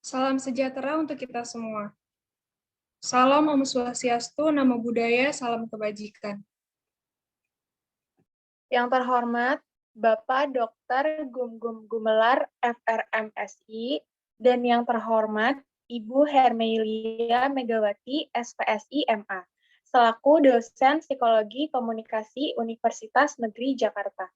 Salam sejahtera untuk kita semua. Salam Om Swastiastu, Namo Buddhaya, salam kebajikan. Yang terhormat Bapak Dr. Gum Gumelar, FRMSI, dan yang terhormat Ibu Hermelia Megawati, SPSI MA, selaku dosen Psikologi Komunikasi Universitas Negeri Jakarta.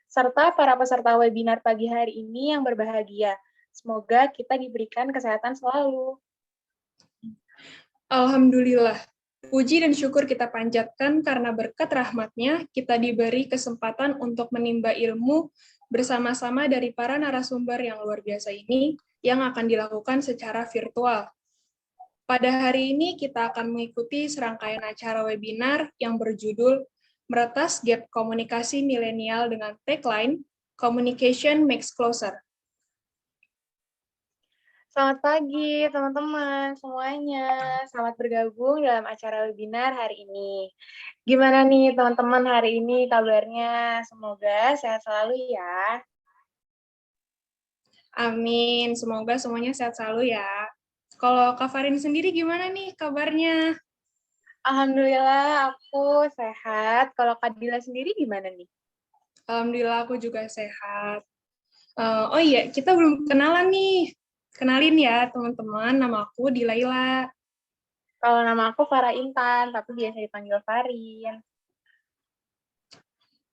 Serta para peserta webinar pagi hari ini yang berbahagia. Semoga kita diberikan kesehatan selalu. Alhamdulillah, puji dan syukur kita panjatkan karena berkat rahmat-Nya kita diberi kesempatan untuk menimba ilmu bersama-sama dari para narasumber yang luar biasa ini yang akan dilakukan secara virtual. Pada hari ini kita akan mengikuti serangkaian acara webinar yang berjudul Meretas Gap Komunikasi Milenial dengan tagline Communication Makes Closer. Selamat pagi teman-teman semuanya. Selamat bergabung dalam acara webinar hari ini. Gimana nih teman-teman hari ini kabarnya? Semoga sehat selalu ya. Amin, semoga semuanya sehat selalu ya. Kalau Kak Farin sendiri gimana nih kabarnya? Alhamdulillah aku sehat. Kalau Kak Dila sendiri gimana nih? Alhamdulillah aku juga sehat. Oh iya, kita belum kenalan nih. Kenalin ya teman-teman, nama aku Dilaila. Kalau nama aku Farah Intan, tapi biasa dipanggil Farin.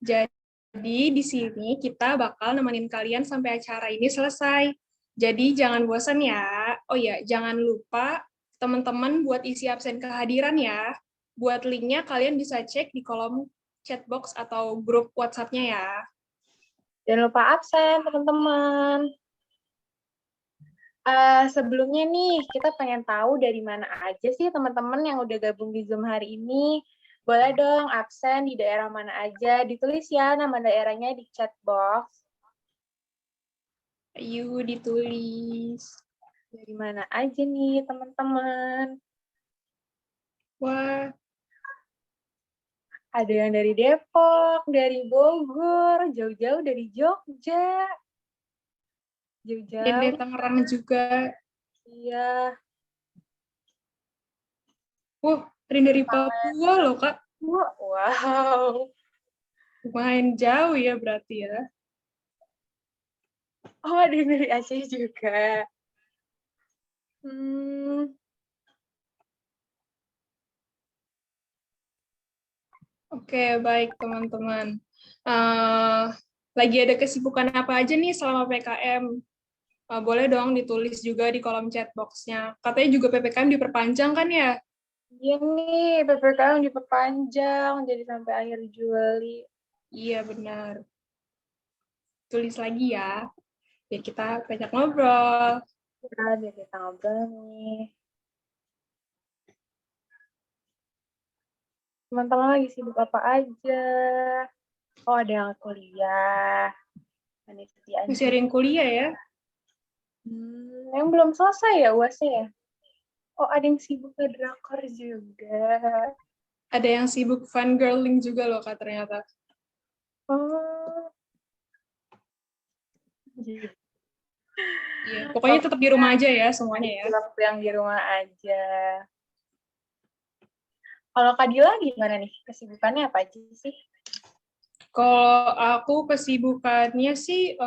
Jadi di sini kita bakal nemenin kalian sampai acara ini selesai. Jadi jangan bosan ya. Oh iya, jangan lupa teman-teman buat isi absen kehadiran ya. Buat linknya kalian bisa cek di kolom chatbox atau grup WhatsApp-nya ya. Jangan lupa absen teman-teman. Sebelumnya nih, kita pengen tahu dari mana aja sih teman-teman yang udah gabung di Zoom hari ini. Boleh dong absen di daerah mana aja, ditulis ya nama daerahnya di chat box. Ayo ditulis. Dari mana aja nih teman-teman? Wah, Ada yang dari Depok, dari Bogor, jauh-jauh dari Jogja. dan Jauh-jauh, dari Tangerang juga. iya. Wah, ada dari Papua loh, Kak. Wow. Lumayan jauh ya berarti ya. Oh, ada yang dari Aceh juga. Oke, baik teman-teman. Lagi ada kesibukan apa aja nih selama PKM? Boleh dong ditulis juga di kolom chat box-nya. Katanya juga PPKM diperpanjang kan ya? Iya nih, PPKM diperpanjang jadi sampai akhir Juli. Iya, benar. Tulis lagi ya, biar kita banyak ngobrol. Nah, biar kita ngobrol nih. Teman-teman lagi sibuk apa aja? Oh, ada yang kuliah. Panitiaan Masih ada yang kuliah ya? yang belum selesai ya UASnya ya? Oh, ada yang sibuk ke drakor juga. Ada yang sibuk fangirling juga loh, Kak, ternyata. Oh. Iya, pokoknya tetap di rumah aja ya semuanya ya. Waktu yang di rumah aja. Kalau Kak Dila gimana nih? Kesibukannya apa aja sih? Kalau aku kesibukannya sih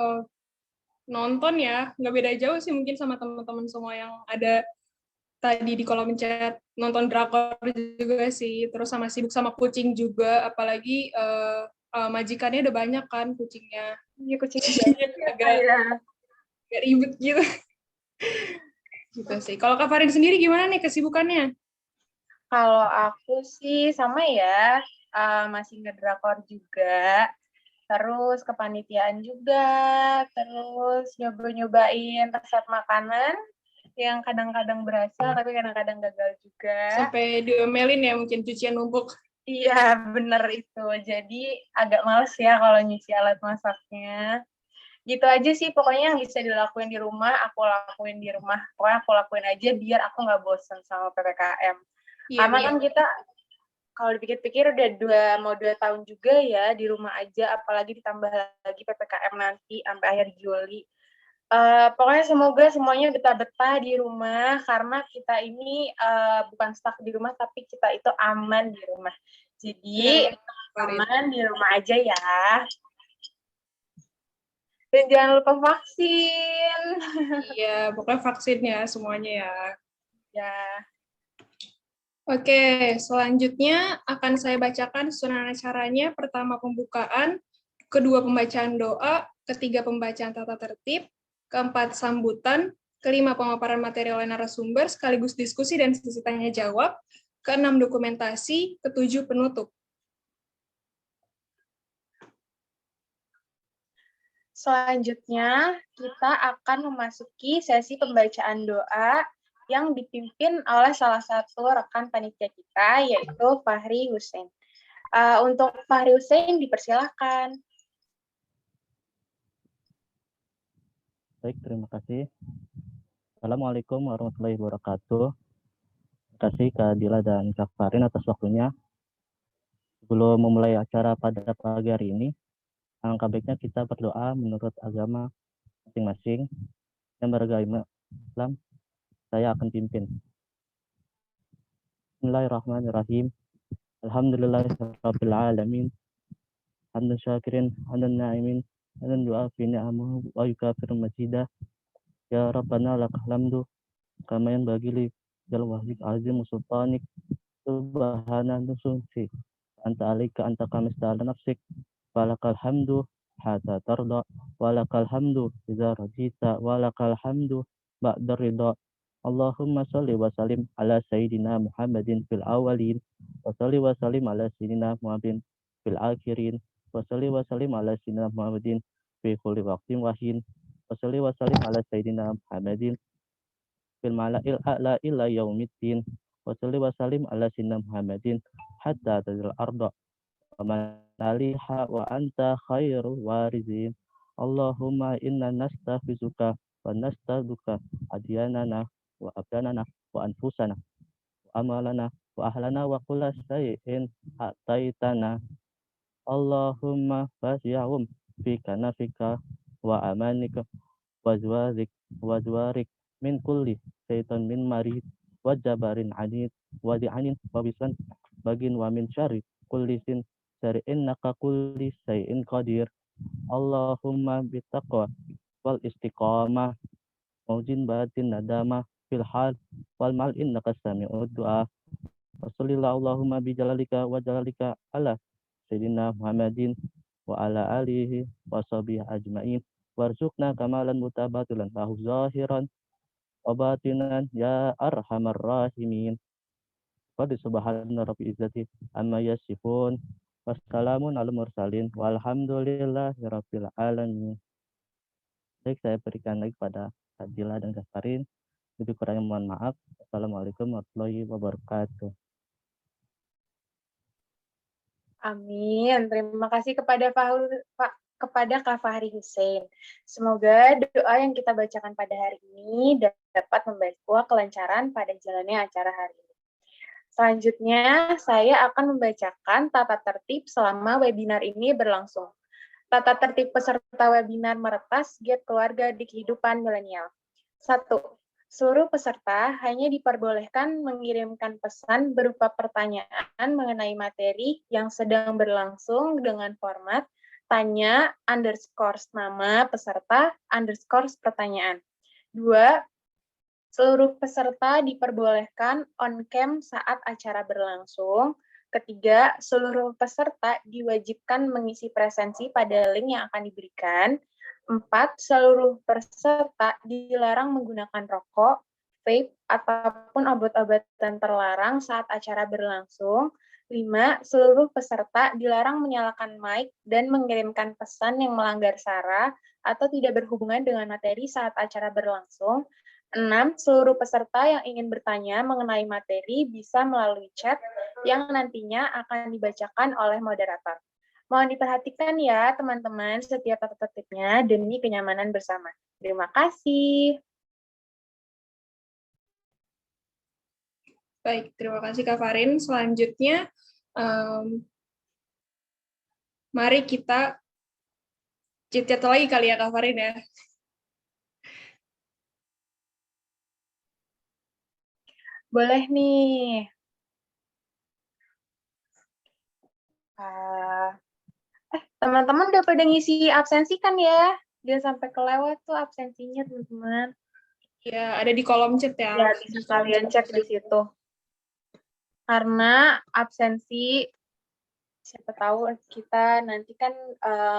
nonton ya, nggak beda jauh sih mungkin sama teman-teman semua yang ada tadi di kolom chat, nonton drakor juga sih, terus sama sibuk sama kucing juga, apalagi majikannya udah banyak kan kucingnya. Iya, kucing agak ribet gitu. Gitu sih. Kalau Kak Farin sendiri gimana nih kesibukannya? Kalau aku sih sama ya, masih ngedrakor juga, terus kepanitiaan juga, terus nyobain resep makanan yang kadang-kadang berhasil tapi kadang-kadang gagal juga. Sampai diomelin ya mungkin cucian numpuk. Iya, bener itu. Jadi agak males ya kalau nyuci alat masaknya. Gitu aja sih, pokoknya yang bisa dilakuin di rumah, aku lakuin di rumah. Pokoknya aku lakuin aja biar aku nggak bosen sama PPKM. Iya, Karena benar. kan kita, kalau dipikir-pikir udah mau 2 tahun juga ya di rumah aja, apalagi ditambah lagi PPKM nanti sampai akhir Juli. Pokoknya semoga semuanya betah-betah di rumah, karena kita ini bukan stuck di rumah, tapi kita itu aman di rumah. Jadi, aman di rumah aja ya. Dan jangan lupa vaksin. Iya, pokoknya vaksin ya semuanya ya. Ya. Oke, selanjutnya akan saya bacakan susunan acaranya. Pertama pembukaan, kedua pembacaan doa, ketiga pembacaan tata tertib, keempat sambutan, kelima pemaparan materi oleh narasumber sekaligus diskusi dan sesi tanya jawab, keenam dokumentasi, ketujuh penutup. Selanjutnya, kita akan memasuki sesi pembacaan doa yang dipimpin oleh salah satu rekan panitia kita, yaitu Fahri Hussein. Untuk Fahri Hussein, dipersilakan. Baik, terima kasih. Assalamualaikum warahmatullahi wabarakatuh. Terima kasih Kak Dila dan Kak Farin atas waktunya. Sebelum memulai acara pada pagi hari ini, alangkah baiknya kita berdoa menurut agama masing-masing yang beragama Islam. Saya akan pimpin. Bismillahirrahmanirrahim. Alhamdulillahirabbil alamin. Hamdan syakirin, hamdan na'imin, hamdan yu'afi ni'amahu wa yukafiru mazidah. Ya Rabbana lakal hamdu kama yanbaghi li jalwahik azim sultanik. Subhana nususi anta alika anta kamis ta'ala nafsik walakal hamdu hatta tarda walakal hamdu idza radita walakal hamdu ba'da ridha. Allahumma salli wa sallim ala sayyidina Muhammadin fil awalin wa salli wa sallim ala sayyidina Muhammadin fil akhirin wa salli wa sallim ala sayyidina Muhammadin fi kulli waqtin wahin wa salli wa sallim ala sayyidina Muhammadin fil mala'il a'la ila yaumiddin wa salli wa sallim ala sayyidina Muhammadin hatta tazil arda wa manaliha wa anta khairul warizin. Allahumma inna nastaghfiruka wa nastaghfiruka adyanana wa abdanana wa anfusana wa amalana wa ahlana wa kulla shay'in ataitana. Allahumma fasyahum fika nafika wa amanika wa zwarik min kulli syaitan min marid wa jabarin anid wa di'anin wa bisan bagin wa min syari kulli sin syari innaka kulli syai'in qadir. Allahumma bitaqwa wal istiqamah maujin batin nadama fil hal wal mal innaka sami'ud du'a. Wa sallallahu Allahumma bi jalalika wa jalalika ala sayyidina Muhammadin wa ala alihi wa sahbihi ajma'in warzuqna kamalan mutabatilan lahu zahiran wa batinan ya arhamar rahimin. Qad subhana rabbil izzati amma yasifun wassalamun alal mursalin walhamdulillahi rabbil alamin. Baik, saya berikan lagi pada Adila dan Kafarin. Lebih kurangnya mohon maaf. Assalamualaikum warahmatullahi wabarakatuh. Amin. Terima kasih kepada Kak Fahri Hussein. Semoga doa yang kita bacakan pada hari ini dapat membawa kelancaran pada jalannya acara hari ini. Selanjutnya, saya akan membacakan tata tertib selama webinar ini berlangsung. Tata tertib peserta webinar meretas giat keluarga di kehidupan milenial. 1. Seluruh peserta hanya diperbolehkan mengirimkan pesan berupa pertanyaan mengenai materi yang sedang berlangsung dengan format tanya _nama peserta _pertanyaan. 2. Seluruh peserta diperbolehkan on-cam saat acara berlangsung. 3. Seluruh peserta diwajibkan mengisi presensi pada link yang akan diberikan. 4. Seluruh peserta dilarang menggunakan rokok, vape, ataupun obat-obatan terlarang saat acara berlangsung. 5. Seluruh peserta dilarang menyalakan mic dan mengirimkan pesan yang melanggar sara atau tidak berhubungan dengan materi saat acara berlangsung. 6. Seluruh peserta yang ingin bertanya mengenai materi bisa melalui chat yang nantinya akan dibacakan oleh moderator. Mohon diperhatikan ya teman-teman setiap tata tertibnya demi kenyamanan bersama. Terima kasih. Baik, terima kasih Kak Farin. Selanjutnya, mari kita chat-chat lagi kali ya Kak Farin ya. Boleh nih. Ah, teman-teman udah pada ngisi absensi kan ya? Jangan sampai kelewat tuh absensinya, teman-teman. Ya, ada di kolom chat ya. Ya, bisa kalian cek di situ. Karena absensi, siapa tahu kita nanti kan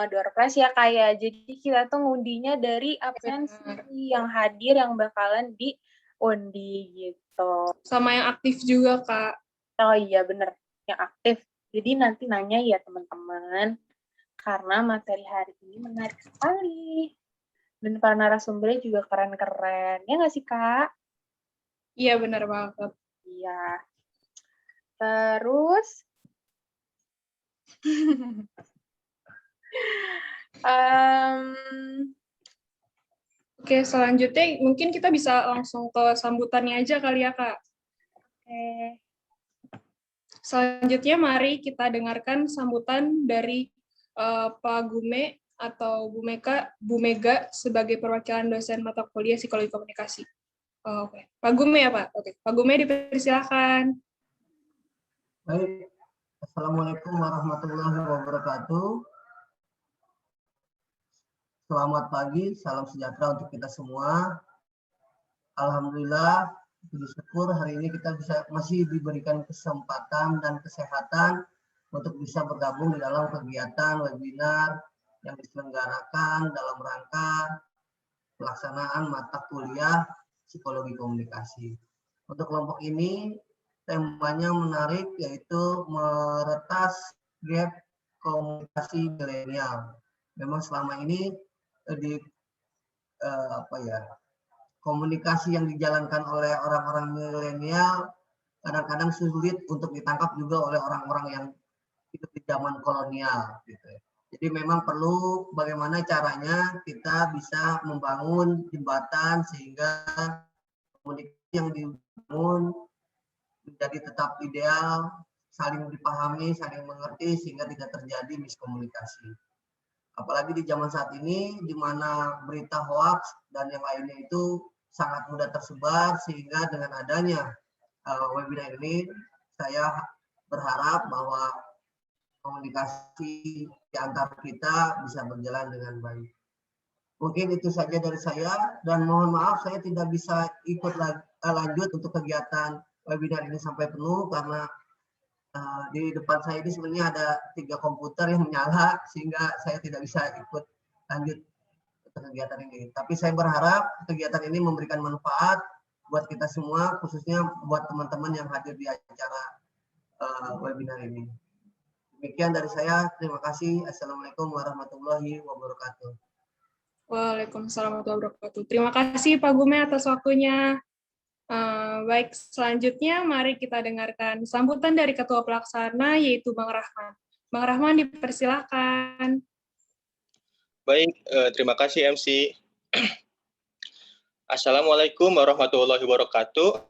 door prize ya kayak. Jadi kita tuh ngundinya dari absensi yang hadir yang bakalan diundi gitu. Sama yang aktif juga, Kak. Oh iya, bener. Yang aktif. Jadi nanti nanya ya teman-teman. Karena materi hari ini menarik sekali. Dan para narasumbernya juga keren-keren. Ya nggak sih, Kak? Iya, benar banget. Iya. Terus, Oke, selanjutnya mungkin kita bisa langsung ke sambutannya aja kali ya, Kak. oke. Selanjutnya mari kita dengarkan sambutan dari Pak Gume atau Bu Mega sebagai perwakilan dosen mata kuliah Psikologi Komunikasi. Oke. Pak Gume ya, Pak? Oke. Pak Gume dipersilakan. Baik, Assalamualaikum warahmatullahi wabarakatuh. Selamat pagi, salam sejahtera untuk kita semua. Alhamdulillah, puji syukur hari ini kita masih diberikan kesempatan dan kesehatan untuk bisa bergabung di dalam kegiatan webinar yang diselenggarakan dalam rangka pelaksanaan mata kuliah Psikologi Komunikasi. Untuk kelompok ini, temanya menarik, yaitu meretas gap komunikasi milenial. Memang selama ini komunikasi yang dijalankan oleh orang-orang milenial kadang-kadang sulit untuk ditangkap juga oleh orang-orang yang hidup di zaman kolonial. Gitu. Jadi memang perlu bagaimana caranya kita bisa membangun jembatan sehingga komunikasi yang dibangun menjadi tetap ideal, saling dipahami, saling mengerti sehingga tidak terjadi miskomunikasi. Apalagi di zaman saat ini, di mana berita hoax dan yang lainnya itu sangat mudah tersebar, sehingga dengan adanya webinar ini, saya berharap bahwa komunikasi di antara kita bisa berjalan dengan baik. Mungkin itu saja dari saya, dan mohon maaf saya tidak bisa ikut lanjut untuk kegiatan webinar ini sampai penuh, karena di depan saya ini sebenarnya ada 3 komputer yang menyala sehingga saya tidak bisa ikut lanjut kegiatan ini. Tapi saya berharap kegiatan ini memberikan manfaat buat kita semua, khususnya buat teman-teman yang hadir di acara webinar ini. Demikian dari saya. Terima kasih. Assalamualaikum warahmatullahi wabarakatuh. Waalaikumsalam warahmatullahi wabarakatuh. Terima kasih Pak Gume atas waktunya. Baik, selanjutnya mari kita dengarkan sambutan dari Ketua Pelaksana, yaitu Bang Rahman. Bang Rahman, dipersilakan. Baik, terima kasih MC. Assalamualaikum warahmatullahi wabarakatuh.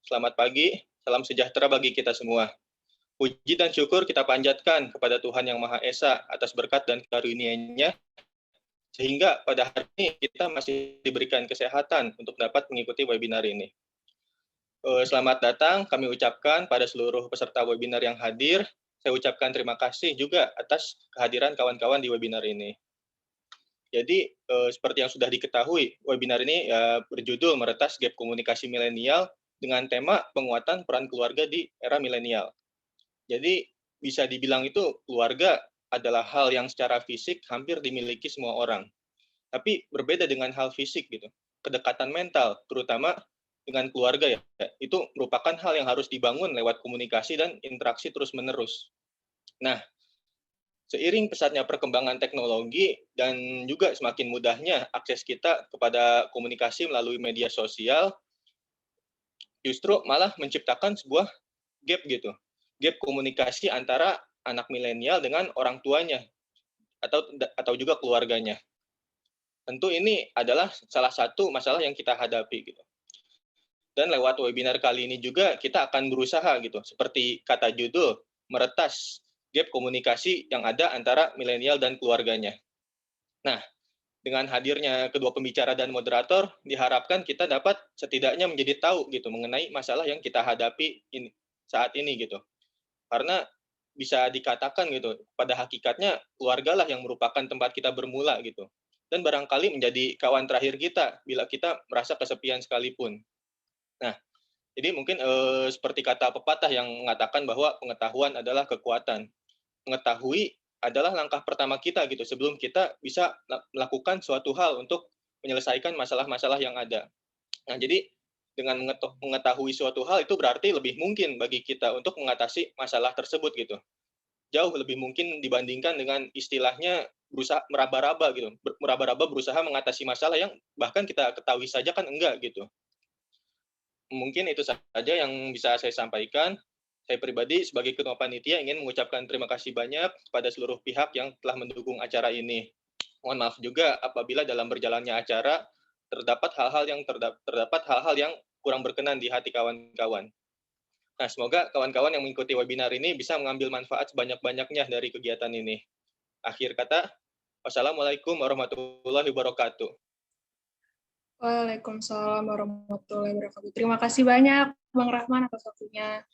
Selamat pagi, salam sejahtera bagi kita semua. Puji dan syukur kita panjatkan kepada Tuhan Yang Maha Esa atas berkat dan karunia-Nya, sehingga pada hari ini kita masih diberikan kesehatan untuk dapat mengikuti webinar ini. Selamat datang kami ucapkan pada seluruh peserta webinar yang hadir. Saya ucapkan terima kasih juga atas kehadiran kawan-kawan di webinar ini. Jadi, seperti yang sudah diketahui, webinar ini berjudul Meretas Gap Komunikasi Milenial dengan tema penguatan peran keluarga di era milenial. Jadi, bisa dibilang itu keluarga adalah hal yang secara fisik hampir dimiliki semua orang. Tapi berbeda dengan hal fisik gitu. Kedekatan mental, terutama dengan keluarga ya, itu merupakan hal yang harus dibangun lewat komunikasi dan interaksi terus-menerus. Nah, seiring pesatnya perkembangan teknologi dan juga semakin mudahnya akses kita kepada komunikasi melalui media sosial, justru malah menciptakan sebuah gap gitu. Gap komunikasi antara anak milenial dengan orang tuanya atau juga keluarganya. Tentu ini adalah salah satu masalah yang kita hadapi gitu. Dan lewat webinar kali ini juga kita akan berusaha gitu, seperti kata judul, meretas gap komunikasi yang ada antara milenial dan keluarganya. Nah, dengan hadirnya kedua pembicara dan moderator, diharapkan kita dapat setidaknya menjadi tahu gitu mengenai masalah yang kita hadapi saat ini gitu. Karena bisa dikatakan gitu, pada hakikatnya keluarga lah yang merupakan tempat kita bermula gitu. Dan barangkali menjadi kawan terakhir kita bila kita merasa kesepian sekalipun. Nah, jadi mungkin seperti kata pepatah yang mengatakan bahwa pengetahuan adalah kekuatan. Mengetahui adalah langkah pertama kita gitu sebelum kita bisa melakukan suatu hal untuk menyelesaikan masalah-masalah yang ada. Nah, jadi dengan mengetahui suatu hal itu berarti lebih mungkin bagi kita untuk mengatasi masalah tersebut gitu. Jauh lebih mungkin dibandingkan dengan istilahnya berusaha meraba-raba gitu. Meraba-raba berusaha mengatasi masalah yang bahkan kita ketahui saja kan enggak gitu. Mungkin itu saja yang bisa saya sampaikan. Saya pribadi sebagai ketua panitia ingin mengucapkan terima kasih banyak kepada seluruh pihak yang telah mendukung acara ini. Mohon maaf juga apabila dalam berjalannya acara terdapat hal-hal yang kurang berkenan di hati kawan-kawan. Nah, semoga kawan-kawan yang mengikuti webinar ini bisa mengambil manfaat sebanyak-banyaknya dari kegiatan ini. Akhir kata, wassalamualaikum warahmatullahi wabarakatuh. Waalaikumsalam warahmatullahi wabarakatuh. Terima kasih banyak Bang Rahman atas waktunya.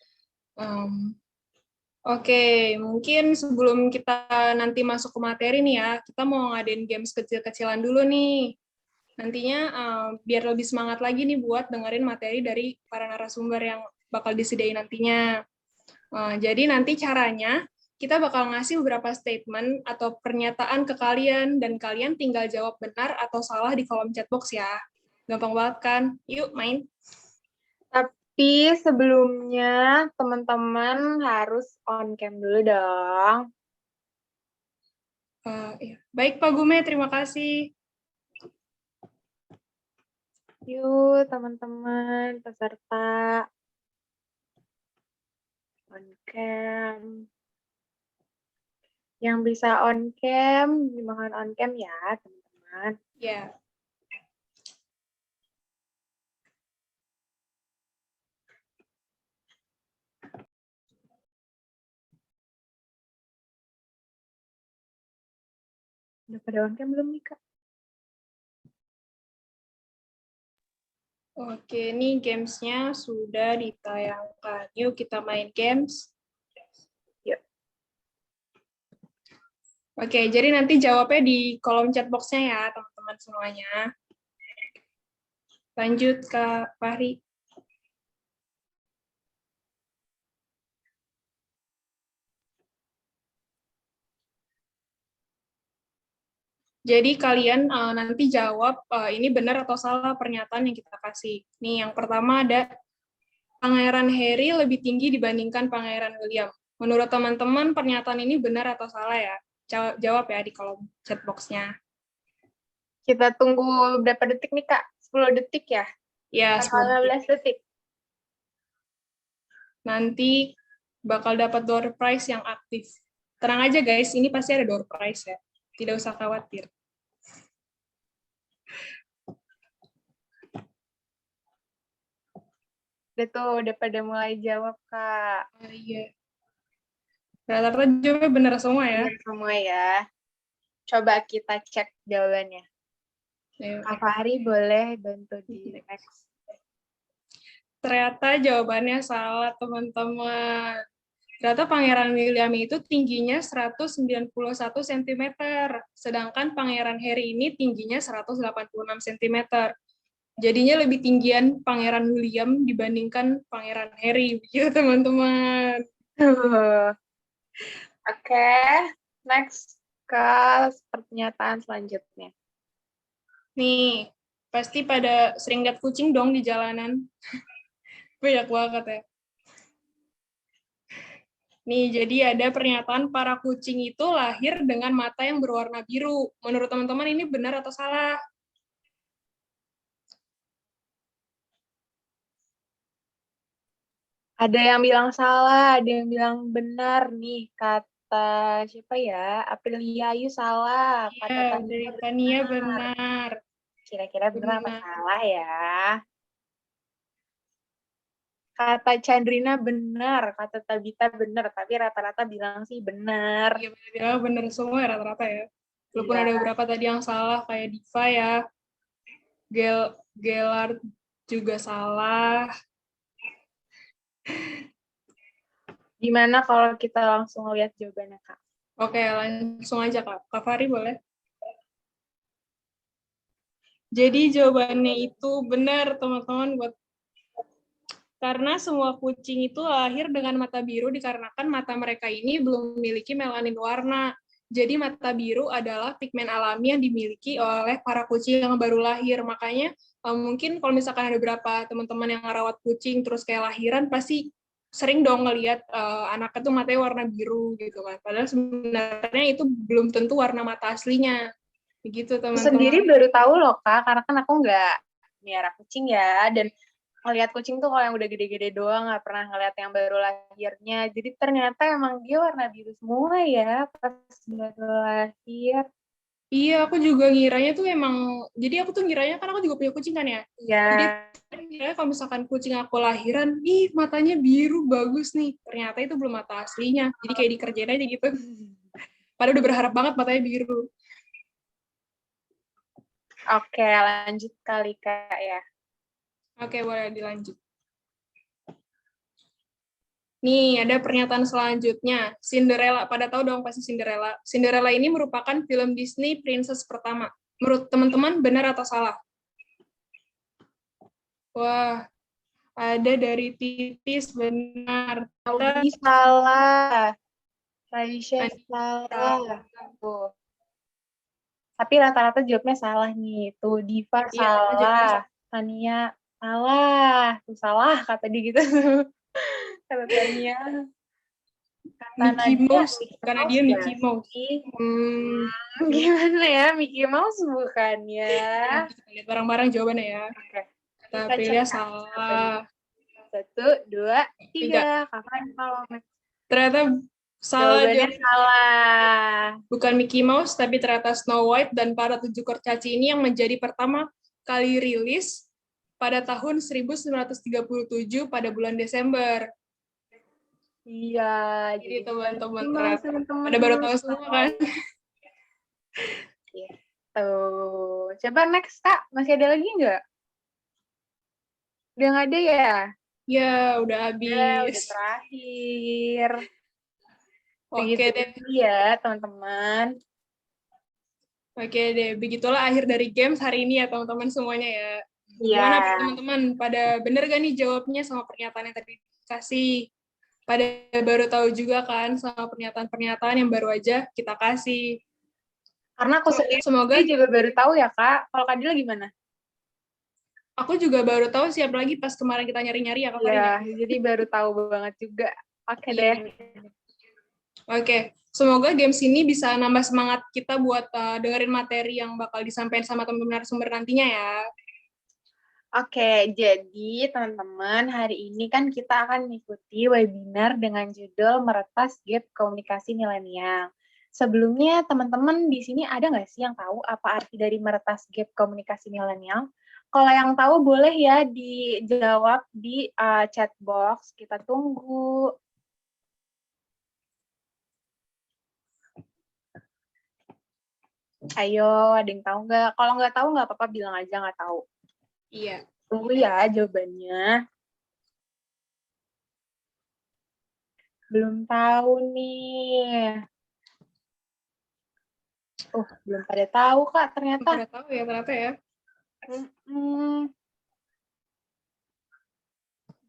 Oke, mungkin sebelum kita nanti masuk ke materi nih ya, kita mau ngadain games kecil-kecilan dulu nih. Nantinya biar lebih semangat lagi nih buat dengerin materi dari para narasumber yang bakal disediain nantinya. Jadi nanti caranya, kita bakal ngasih beberapa statement atau pernyataan ke kalian, dan kalian tinggal jawab benar atau salah di kolom chat box ya. Gampang banget kan? Yuk, main. Tapi sebelumnya teman-teman harus on cam dulu dong. Ya. Baik Pak Gume, terima kasih. Yuk teman-teman peserta on cam. Yang bisa on cam, dimohon on cam ya teman-teman. Ya. Udah pada on cam belum nih Kak? Oke, ini games-nya sudah ditayangkan. Yuk kita main games. Yuk. Oke, jadi nanti jawabnya di kolom chat box-nya ya, teman-teman semuanya. Lanjut, Kak Fahri. Jadi kalian nanti jawab ini benar atau salah pernyataan yang kita kasih. Nih, yang pertama ada Pangeran Harry lebih tinggi dibandingkan Pangeran William. Menurut teman-teman, pernyataan ini benar atau salah ya? Jawab ya di kolom chat box-nya. Kita tunggu berapa detik nih Kak? 10 detik ya? Ya, 15 detik. Nanti bakal dapat door prize yang aktif. Tenang aja guys, ini pasti ada door prize ya. Tidak usah khawatir. Udah pada mulai jawab, Kak. Iya. Rata-rata jawabnya benar semua ya. Benar semua ya. Coba kita cek jawabannya. Kak Fahri boleh bantu di next. Ternyata jawabannya salah, teman-teman. Ternyata Pangeran William itu tingginya 191 cm, sedangkan Pangeran Harry ini tingginya 186 cm. Jadinya lebih tinggian Pangeran William dibandingkan Pangeran Harry, begitu teman-teman. Oke, next ke pernyataan selanjutnya. Nih, pasti pada sering lihat kucing dong di jalanan. Banyak banget ya. Nih, jadi ada pernyataan para kucing itu lahir dengan mata yang berwarna biru. Menurut teman-teman ini benar atau salah? Ada yang bilang salah, ada yang bilang benar nih. Kata siapa ya? Aprilia Ayu salah. Iya, dari Tania benar. Kira-kira benar apa salah ya? Kata Chandrina benar, kata Tabita benar, tapi rata-rata bilang sih benar. Iya, bilang benar semua rata-rata ya. Walaupun ada beberapa tadi yang salah, kayak Diva ya. Gelard juga salah. Gimana kalau kita langsung lihat jawabannya, Kak? Oke, langsung aja Kak. Kak Fari boleh? Jadi jawabannya itu benar, teman-teman, karena semua kucing itu lahir dengan mata biru dikarenakan mata mereka ini belum memiliki melanin warna. Jadi mata biru adalah pigmen alami yang dimiliki oleh para kucing yang baru lahir. Makanya mungkin kalau misalkan ada beberapa teman-teman yang ngerawat kucing terus kayak lahiran, pasti sering dong ngelihat anaknya tuh matanya warna biru gitu kan. Padahal sebenarnya itu belum tentu warna mata aslinya. Begitu Aku teman-teman. sendiri baru tahu loh, Kak, karena kan aku nggak miara kucing ya, dan ngelihat kucing tuh kalau yang udah gede-gede doang, nggak pernah ngelihat yang baru lahirnya. Jadi ternyata emang dia warna biru semua ya pas baru lahir. Iya, aku juga ngiranya tuh emang, jadi aku tuh ngiranya, kan aku juga punya kucing kan ya. Iya. Jadi ngiranya kalau misalkan kucing aku lahiran, ih matanya biru, bagus nih. Ternyata itu belum mata aslinya. Jadi kayak dikerjain aja gitu. Padahal udah berharap banget matanya biru. Oke, lanjut kali, Kak, ya. Oke, boleh dilanjut. Nih, ada pernyataan selanjutnya. Cinderella, pada tahu dong pasti Cinderella. Cinderella ini merupakan film Disney princess pertama. Menurut teman-teman, benar atau salah? Wah, ada dari Titis, benar. Audi salah. Raisya salah. Tuh. Tapi rata-rata jawabnya salah nih. Tuh, Diva salah. Tania salah. Tuh, salah kata dia gitu. Kata Tania. Mickey Mouse, karena dia Mickey Mouse. Gimana ya, Mickey Mouse bukannya? Kita lihat bareng-barang jawabannya ya. Oke. Tapi dia salah. 1, 2, 3. Kapan kalau ternyata salah, jawabannya salah. Bukan Mickey Mouse, tapi ternyata Snow White dan para 7 kurcaci ini yang menjadi pertama kali rilis pada tahun 1937 pada bulan Desember. Iya, jadi teman-teman ada baru tahu semua kan. Gitu. Coba next, Kak. Masih ada lagi nggak? Udah nggak ada ya? Ya, udah habis. Udah terakhir. Oke deh. Ya, teman-teman. Oke deh, begitulah akhir dari games hari ini ya teman-teman semuanya ya. Iya. Gimana teman-teman? Pada bener gak nih jawabnya sama pernyataan yang tadi dikasih? Pada baru tahu juga kan sama pernyataan-pernyataan yang baru aja kita kasih. Karena aku sendiri semoga juga baru tahu ya, Kak. Kalau Kak Dila gimana? Aku juga baru tahu siap lagi pas kemarin kita nyari-nyari ya Kak Farin. Iya, jadi baru tahu banget juga. Oke deh. Oke, semoga games ini bisa nambah semangat kita buat dengerin materi yang bakal disampaikan sama teman-teman narasumber nantinya ya. Oke, jadi teman-teman, hari ini kan kita akan mengikuti webinar dengan judul Meretas Gap Komunikasi Milenial. Sebelumnya, teman-teman di sini ada nggak sih yang tahu apa arti dari meretas gap komunikasi milenial? Kalau yang tahu boleh ya dijawab di chat box. Kita tunggu. Ayo, ada yang tahu nggak? Kalau nggak tahu nggak apa-apa, bilang aja nggak tahu. Iya. Tunggu ya jawabannya. Belum tahu nih. Belum pada tahu, Kak, ternyata. Belum pada tahu ya, ternyata ya.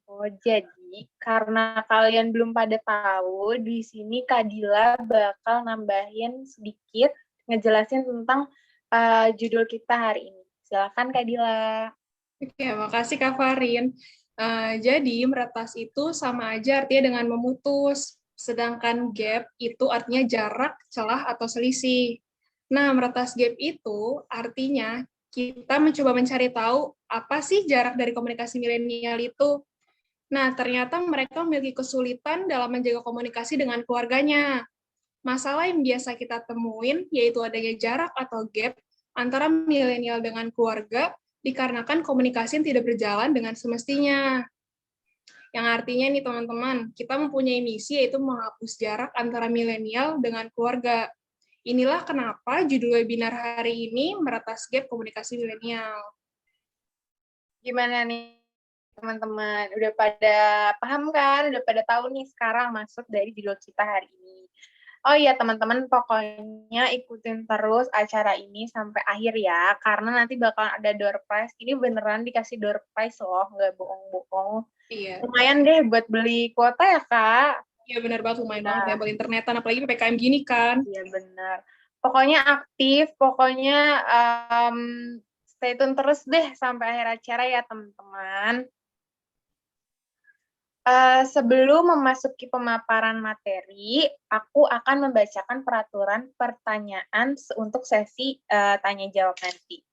Oh, jadi karena kalian belum pada tahu, di sini Kak Dila bakal nambahin sedikit, ngejelasin tentang judul kita hari ini. Silakan Kak Dila. Oke, makasih Kak Farin. Jadi, meretas itu sama aja artinya dengan memutus. Sedangkan gap itu artinya jarak, celah, atau selisih. Nah, meretas gap itu artinya kita mencoba mencari tahu apa sih jarak dari komunikasi milenial itu. Nah, ternyata mereka memiliki kesulitan dalam menjaga komunikasi dengan keluarganya. Masalah yang biasa kita temuin yaitu adanya jarak atau gap antara milenial dengan keluarga dikarenakan komunikasi yang tidak berjalan dengan semestinya. Yang artinya nih teman-teman, kita mempunyai misi yaitu menghapus jarak antara milenial dengan keluarga. Inilah kenapa judul webinar hari ini Meretas Gap Komunikasi Milenial. Gimana nih teman-teman? Udah pada paham kan? Udah pada tahu nih sekarang maksud dari judul kita hari ini. Oh iya teman-teman, pokoknya ikutin terus acara ini sampai akhir ya, karena nanti bakalan ada door prize. Ini beneran dikasih door prize loh, nggak bohong-bohong. Iya. Lumayan deh buat beli kuota ya, Kak. Iya benar banget, lumayan banget ya buat internetan, apalagi PPKM gini kan. Iya benar. Pokoknya aktif, pokoknya stay tune terus deh sampai akhir acara ya teman-teman. Sebelum memasuki pemaparan materi, aku akan membacakan peraturan pertanyaan untuk sesi tanya-jawab nanti.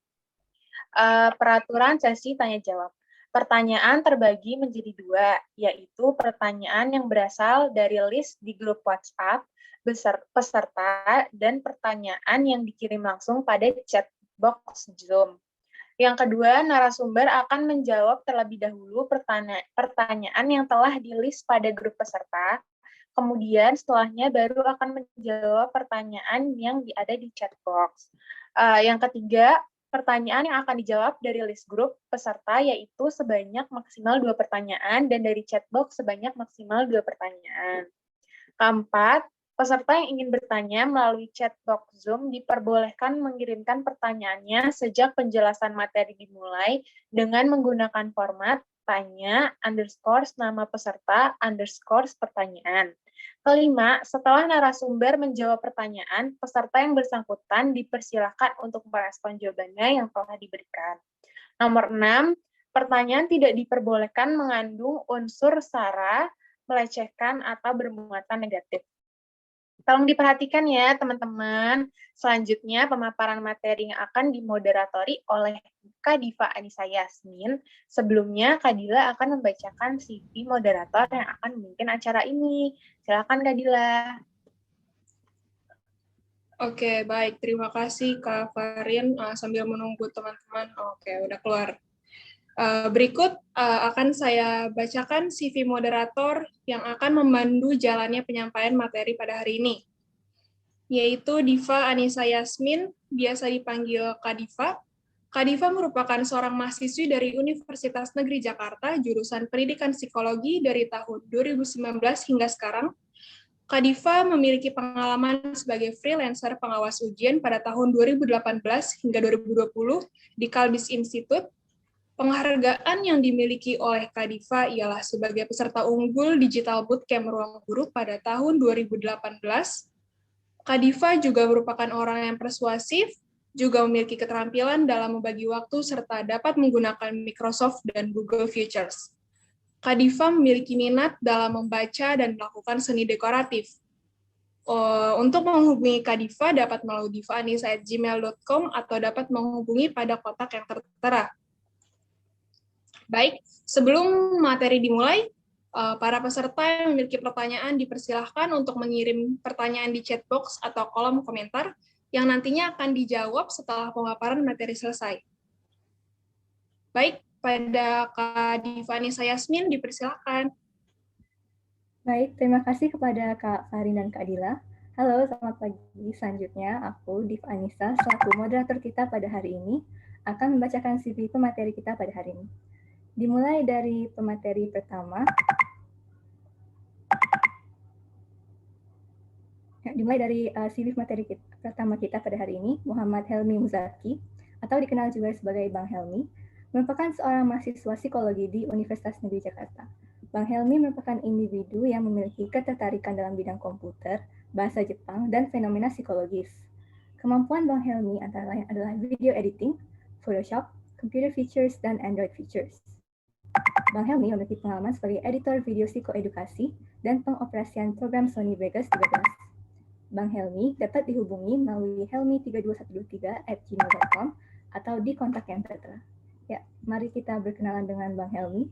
Peraturan sesi tanya-jawab. Pertanyaan terbagi menjadi 2, yaitu pertanyaan yang berasal dari list di grup WhatsApp peserta dan pertanyaan yang dikirim langsung pada chat box Zoom. Yang kedua, narasumber akan menjawab terlebih dahulu pertanyaan yang telah di-list pada grup peserta, kemudian setelahnya baru akan menjawab pertanyaan yang ada di chat box. Yang ketiga, pertanyaan yang akan dijawab dari list grup peserta yaitu sebanyak maksimal 2 pertanyaan dan dari chat box sebanyak maksimal 2 pertanyaan. Keempat, peserta yang ingin bertanya melalui chat box Zoom diperbolehkan mengirimkan pertanyaannya sejak penjelasan materi dimulai dengan menggunakan format tanya _nama peserta _pertanyaan. Kelima, setelah narasumber menjawab pertanyaan, peserta yang bersangkutan dipersilakan untuk merespon jawabannya yang telah diberikan. Nomor 6, pertanyaan tidak diperbolehkan mengandung unsur sara, melecehkan, atau bermuatan negatif. Tolong diperhatikan ya, teman-teman. Selanjutnya, pemaparan materi yang akan dimoderatori oleh Kak Diva Anissa Yasmin. Sebelumnya, Kak Dila akan membacakan CV moderator yang akan memimpin acara ini. Silakan, Kak Dila. Oke, baik. Terima kasih, Kak Farin. Sambil menunggu teman-teman. Oke, udah keluar. Berikut akan saya bacakan CV moderator yang akan memandu jalannya penyampaian materi pada hari ini, yaitu Diva Anissa Yasmin, biasa dipanggil Kak Diva. Kak Diva merupakan seorang mahasiswi dari Universitas Negeri Jakarta, jurusan Pendidikan Psikologi dari tahun 2019 hingga sekarang. Kak Diva memiliki pengalaman sebagai freelancer pengawas ujian pada tahun 2018 hingga 2020 di Kalbis Institute. Penghargaan yang dimiliki oleh Kak Diva ialah sebagai peserta unggul Digital Bootcamp Ruang Guru pada tahun 2018. Kak Diva juga merupakan orang yang persuasif, juga memiliki keterampilan dalam membagi waktu serta dapat menggunakan Microsoft dan Google Futures. Kak Diva memiliki minat dalam membaca dan melakukan seni dekoratif. Untuk menghubungi Kak Diva dapat melalui divaanissa@gmail.com atau dapat menghubungi pada kontak yang tertera. Baik, sebelum materi dimulai, para peserta yang memiliki pertanyaan dipersilahkan untuk mengirim pertanyaan di chat box atau kolom komentar yang nantinya akan dijawab setelah pemaparan materi selesai. Baik, pada Kak Diva Anissa Yasmin dipersilahkan. Baik, terima kasih kepada Kak Farin dan Kak Dila. Halo, selamat pagi. Selanjutnya, aku, Diva Anissa, selaku moderator kita pada hari ini, akan membacakan CV pemateri kita pada hari ini. Dimulai dari pemateri pertama. Dimulai dari CV materi pertama kita pada hari ini, Muhammad Helmi Muzaki, atau dikenal juga sebagai Bang Helmi, merupakan seorang mahasiswa psikologi di Universitas Negeri Jakarta. Bang Helmi merupakan individu yang memiliki ketertarikan dalam bidang komputer, bahasa Jepang, dan fenomena psikologis. Kemampuan Bang Helmi antara lain adalah video editing, Photoshop, computer features, dan Android features. Bang Helmi memiliki pengalaman sebagai editor video psikoedukasi dan pengoperasian program Sony Vegas 13. Bang Helmi dapat dihubungi melalui helmi32123@gmail.com atau di kontak yang tertera. Ya, mari kita berkenalan dengan Bang Helmi.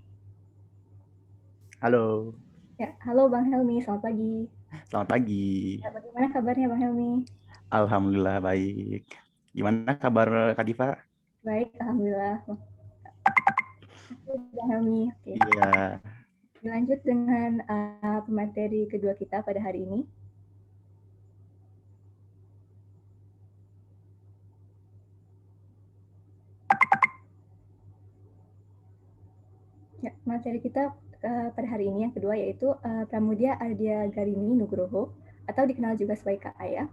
Halo. Ya, halo Bang Helmi, selamat pagi. Selamat pagi. Ya, bagaimana kabarnya Bang Helmi? Alhamdulillah baik. Gimana kabar Kak Diva? Baik, alhamdulillah. Bang Helmi. Oke. Iya. Lanjut dengan pemateri kedua kita pada hari ini. materi kita pada hari ini yang kedua yaitu Pramudia Ardya Garini Nugroho atau dikenal juga sebagai Kak Aya.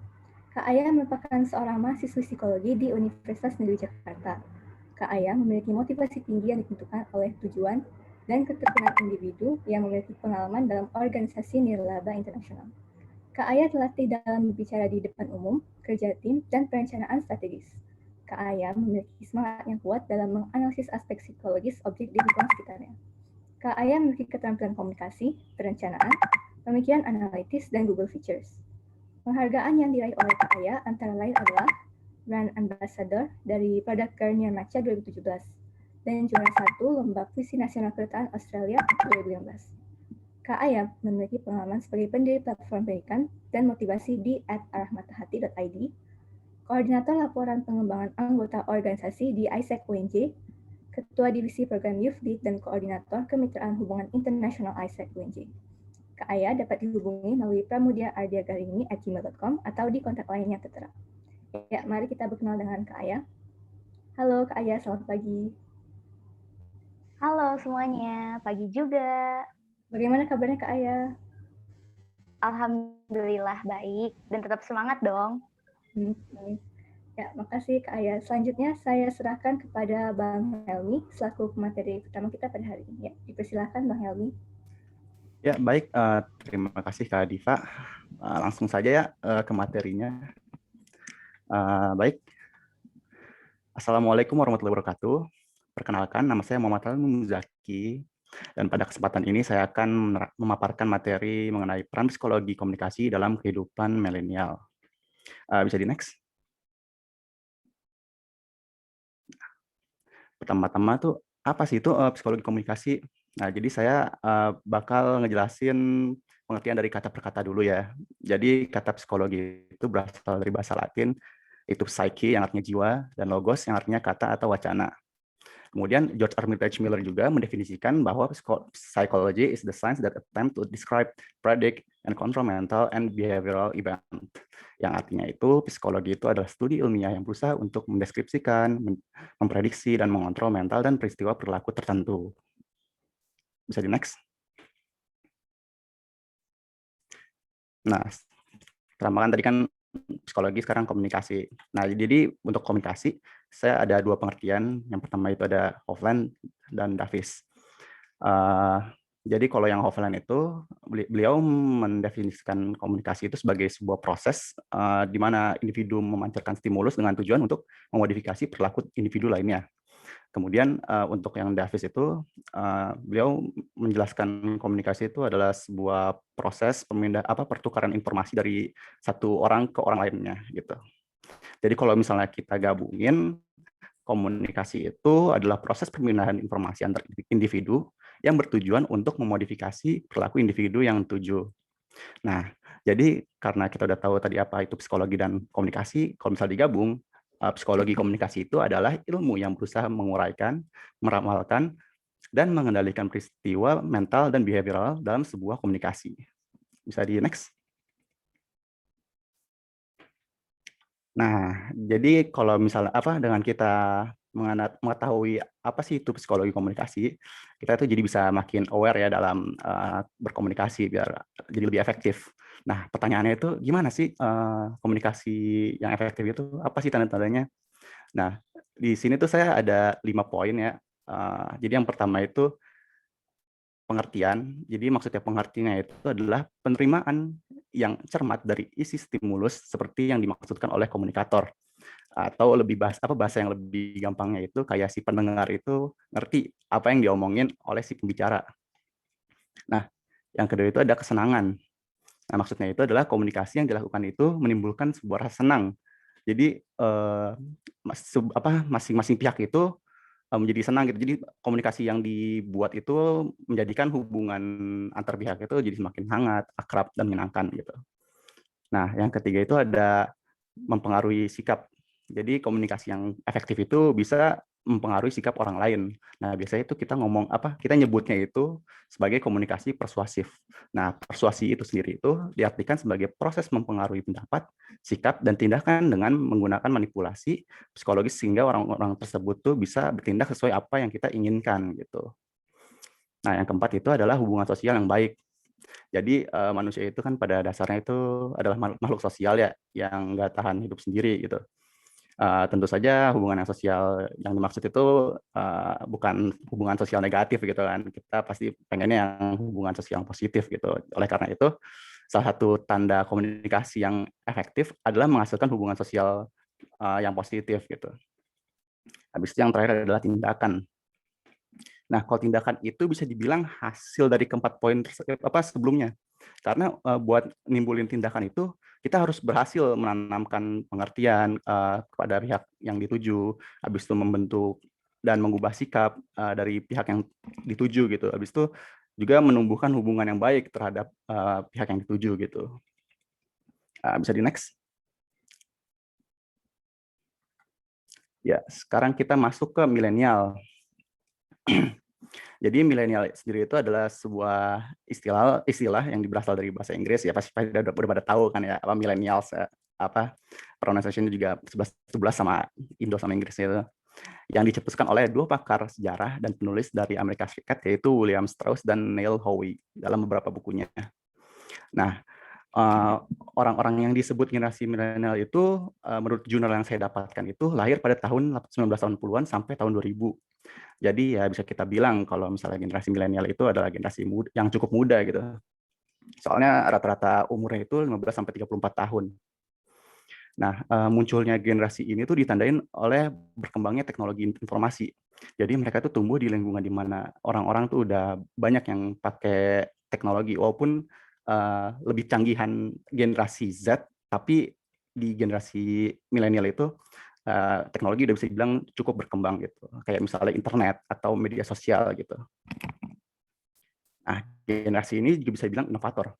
Kak Aya merupakan seorang mahasiswi psikologi di Universitas Negeri Jakarta. Kak Aya memiliki motivasi tinggi yang ditentukan oleh tujuan dan ketekunan individu yang memiliki pengalaman dalam organisasi nirlaba internasional. Kak Aya terlatih dalam berbicara di depan umum, kerja tim, dan perencanaan strategis. Kak Aya memiliki semangat yang kuat dalam menganalisis aspek psikologis objek di lingkungan sekitarnya. Kak Aya memiliki keterampilan komunikasi, perencanaan, pemikiran analitis, dan Google Features. Penghargaan yang diraih oleh Kak Aya antara lain adalah Brand Ambassador dari Product Career Matcha 2017 dan juara 1 Lomba Puisi Nasional Kedutaan Australia 2015. Kak Aya memiliki pengalaman sebagai pendiri platform pendidikan dan motivasi di @arahmatahati.id, koordinator laporan pengembangan anggota organisasi di ISEC UNJ, Ketua Divisi Program Youth Lead dan Koordinator Kemitraan Hubungan Internasional ISEC UNJ. Kak Aya dapat dihubungi melalui pramudiaardagarini@gmail.com atau di kontak lain yang tertera. Ya, mari kita berkenal dengan Kak Aya. Halo Kak Aya, selamat pagi. Halo semuanya, pagi juga. Bagaimana kabarnya Kak Aya? Alhamdulillah baik, dan tetap semangat dong. Ya, makasih Kak Aya. Selanjutnya saya serahkan kepada Bang Helmi selaku pemateri pertama kita pada hari ini. Ya, dipersilakan Bang Helmi. Ya, baik. Terima kasih Kak Diva. Langsung saja ya ke materinya. Baik. Assalamualaikum warahmatullahi wabarakatuh. Perkenalkan, nama saya Muhammad Helmi Muzaki. Dan pada kesempatan ini saya akan memaparkan materi mengenai peran psikologi komunikasi dalam kehidupan milenial. Bisa di next? Pertama-tama tuh apa sih itu psikologi komunikasi? Nah, jadi saya bakal ngejelasin pengertian dari kata per kata dulu ya. Jadi kata psikologi itu berasal dari bahasa Latin, itu psyche yang artinya jiwa, dan logos yang artinya kata atau wacana. Kemudian George Armitage Miller juga mendefinisikan bahwa psychology is the science that attempt to describe, predict, and control mental and behavioral event. Yang artinya itu, psikologi itu adalah studi ilmiah yang berusaha untuk mendeskripsikan, memprediksi, dan mengontrol mental dan peristiwa perilaku tertentu. Bisa di next? Nah, terambahkan tadi kan psikologi, sekarang komunikasi. Nah, jadi untuk komunikasi, saya ada dua pengertian. Yang pertama itu ada Hofland dan Davis. Jadi kalau yang Hofland itu, beliau mendefinisikan komunikasi itu sebagai sebuah proses di mana individu memancarkan stimulus dengan tujuan untuk memodifikasi perilaku individu lainnya. Kemudian untuk yang Davis itu, beliau menjelaskan komunikasi itu adalah sebuah proses pertukaran informasi dari satu orang ke orang lainnya gitu. Jadi kalau misalnya kita gabungin, komunikasi itu adalah proses pemindahan informasi antar individu yang bertujuan untuk memodifikasi perilaku individu yang tuju. Nah, jadi karena kita udah tahu tadi apa itu psikologi dan komunikasi, kalau misalnya digabung, psikologi komunikasi itu adalah ilmu yang berusaha menguraikan, meramalkan, dan mengendalikan peristiwa mental dan behavioral dalam sebuah komunikasi. Bisa di next? Nah, jadi kalau misalnya dengan kita mengetahui apa sih itu psikologi komunikasi, kita tuh jadi bisa makin aware ya dalam berkomunikasi biar jadi lebih efektif. Nah, pertanyaannya itu gimana sih komunikasi yang efektif itu? Apa sih tanda-tandanya? Nah, di sini tuh saya ada 5 poin ya. Jadi yang pertama itu pengertian. Jadi maksudnya pengertiannya itu adalah penerimaan yang cermat dari isi stimulus seperti yang dimaksudkan oleh komunikator. Atau lebih bahasa yang lebih gampangnya itu kayak si pendengar itu ngerti apa yang diomongin oleh si pembicara. Nah, yang kedua itu ada kesenangan. Nah, maksudnya itu adalah komunikasi yang dilakukan itu menimbulkan sebuah rasa senang. Jadi masing-masing pihak itu menjadi senang gitu. Jadi komunikasi yang dibuat itu menjadikan hubungan antar pihak itu jadi semakin hangat, akrab, dan menyenangkan gitu. Nah, yang ketiga itu ada mempengaruhi sikap. Jadi komunikasi yang efektif itu bisa mempengaruhi sikap orang lain. Nah, biasanya itu kita nyebutnya itu sebagai komunikasi persuasif. Nah, persuasi itu sendiri itu diartikan sebagai proses mempengaruhi pendapat, sikap, dan tindakan dengan menggunakan manipulasi psikologis sehingga orang-orang tersebut tuh bisa bertindak sesuai apa yang kita inginkan gitu. Nah, yang keempat itu adalah hubungan sosial yang baik. Jadi manusia itu kan pada dasarnya itu adalah makhluk sosial ya, yang nggak tahan hidup sendiri gitu. Tentu saja hubungan yang sosial yang dimaksud itu bukan hubungan sosial negatif gitu kan. Kita pasti pengennya yang hubungan sosial yang positif gitu. Oleh karena itu, salah satu tanda komunikasi yang efektif adalah menghasilkan hubungan sosial yang positif gitu. Habis itu yang terakhir adalah tindakan. Nah, kalau tindakan itu bisa dibilang hasil dari keempat poin sebelumnya. Karena buat nimbulin tindakan itu, kita harus berhasil menanamkan pengertian kepada pihak yang dituju, habis itu membentuk dan mengubah sikap dari pihak yang dituju gitu. Habis itu juga menumbuhkan hubungan yang baik terhadap pihak yang dituju gitu. Bisa di next. Ya, sekarang kita masuk ke milenial. Jadi milenial sendiri itu adalah sebuah istilah yang berasal dari bahasa Inggris ya, pasti udah pada tahu kan ya, apa millennials apa pronunciation juga 11 sama Indo sama Inggris itu, yang dicetuskan oleh dua pakar sejarah dan penulis dari Amerika Serikat, yaitu William Strauss dan Neil Howe dalam beberapa bukunya. Nah, orang-orang yang disebut generasi milenial itu menurut jurnal yang saya dapatkan itu lahir pada tahun 1980-an sampai tahun 2000. Jadi ya bisa kita bilang kalau misalnya generasi milenial itu adalah generasi yang cukup muda gitu. Soalnya rata-rata umurnya itu 15 sampai 34 tahun. Nah, munculnya generasi ini tuh ditandain oleh berkembangnya teknologi informasi. Jadi mereka tuh tumbuh di lingkungan di mana orang-orang tuh udah banyak yang pakai teknologi, walaupun lebih canggihan generasi Z, tapi di generasi milenial itu teknologi udah bisa dibilang cukup berkembang gitu, kayak misalnya internet atau media sosial gitu. Nah, generasi ini juga bisa dibilang inovator,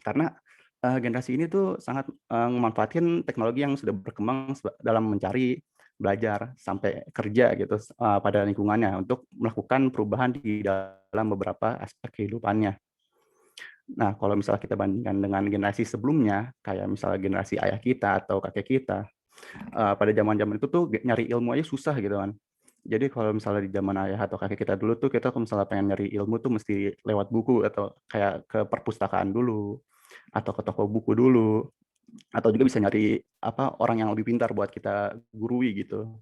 karena generasi ini tuh sangat memanfaatkan teknologi yang sudah berkembang dalam mencari, belajar, sampai kerja gitu pada lingkungannya untuk melakukan perubahan di dalam beberapa aspek kehidupannya. Nah, kalau misalnya kita bandingkan dengan generasi sebelumnya, kayak misalnya generasi ayah kita atau kakek kita, pada zaman-zaman itu tuh nyari ilmu aja susah gitu kan. Jadi kalau misalnya di zaman ayah atau kakek kita dulu tuh, kita kalau misalnya pengen nyari ilmu tuh mesti lewat buku atau kayak ke perpustakaan dulu, atau ke toko buku dulu, atau juga bisa nyari orang yang lebih pintar buat kita gurui gitu.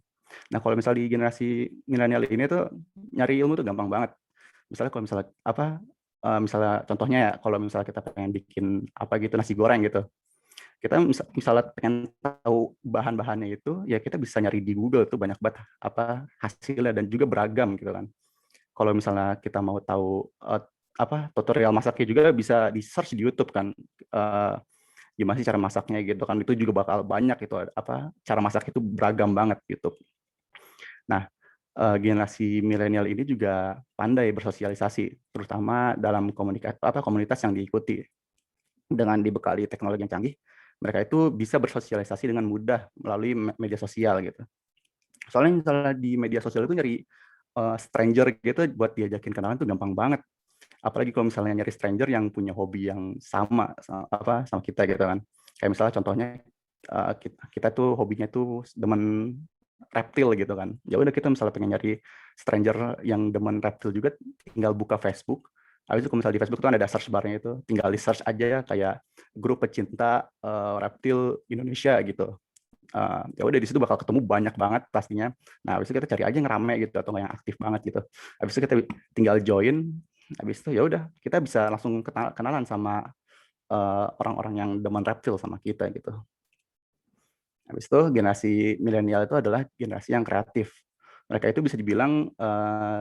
Nah, kalau misalnya di generasi milenial ini tuh nyari ilmu tuh gampang banget. Misalnya kalau misalnya misalnya contohnya ya, kalau misalnya kita pengen bikin gitu nasi goreng gitu, kita misalnya pengen tahu bahan-bahannya itu, ya kita bisa nyari di Google tuh banyak banget hasilnya dan juga beragam gitu kan. Kalau misalnya kita mau tahu tutorial masaknya juga bisa di search di YouTube kan, gimana sih cara masaknya gitu kan, itu juga bakal banyak itu cara masak itu beragam banget YouTube. Nah, generasi milenial ini juga pandai bersosialisasi, terutama dalam komunitas yang diikuti. Dengan dibekali teknologi yang canggih, mereka itu bisa bersosialisasi dengan mudah melalui media sosial gitu. Soalnya misalnya di media sosial itu nyari stranger gitu buat diajakin kenalan tuh gampang banget. Apalagi kalau misalnya nyari stranger yang punya hobi yang sama kita gitu kan. Kayak misalnya contohnya kita tuh hobinya tuh demen reptil gitu kan. Ya udah, kita misalnya pengen nyari stranger yang demen reptil juga, tinggal buka Facebook. Habis itu kalau misalnya di Facebook tuh ada search bar-nya itu, tinggal di search aja kayak grup pecinta reptil Indonesia gitu. Ya udah, di situ bakal ketemu banyak banget pastinya. Nah, habis itu kita cari aja yang rame gitu atau yang aktif banget gitu. Habis itu kita tinggal join. Habis itu ya udah, kita bisa langsung kenalan sama orang-orang yang demen reptil sama kita gitu. Habis itu generasi milenial itu adalah generasi yang kreatif. Mereka itu bisa dibilang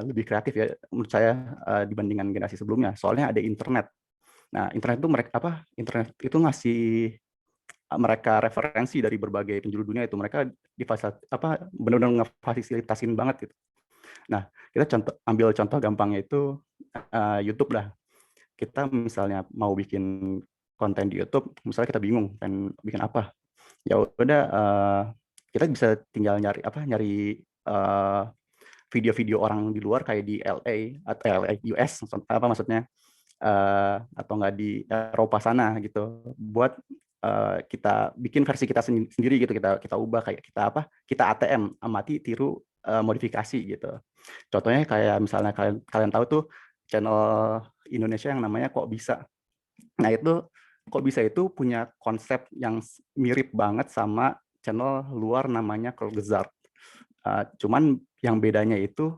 lebih kreatif ya menurut saya dibandingkan generasi sebelumnya. Soalnya ada internet. Nah, internet itu internet itu ngasih mereka referensi dari berbagai penjuru dunia itu. Mereka benar-benar ngefasilitasin banget gitu. Nah, kita ambil contoh gampangnya itu YouTube lah. Kita misalnya mau bikin konten di YouTube, misalnya kita bingung pengen bikin apa, ya udah kita bisa tinggal nyari video-video orang di luar kayak di LA atau US maksudnya, atau enggak di Eropa sana gitu, buat kita bikin versi kita sendiri gitu, kita ubah kayak kita ATM, amati, tiru, modifikasi gitu. Contohnya kayak misalnya kalian tahu tuh channel Indonesia yang namanya Kok Bisa. Nah itu Kok Bisa itu punya konsep yang mirip banget sama channel luar namanya Kergezard. Cuman yang bedanya itu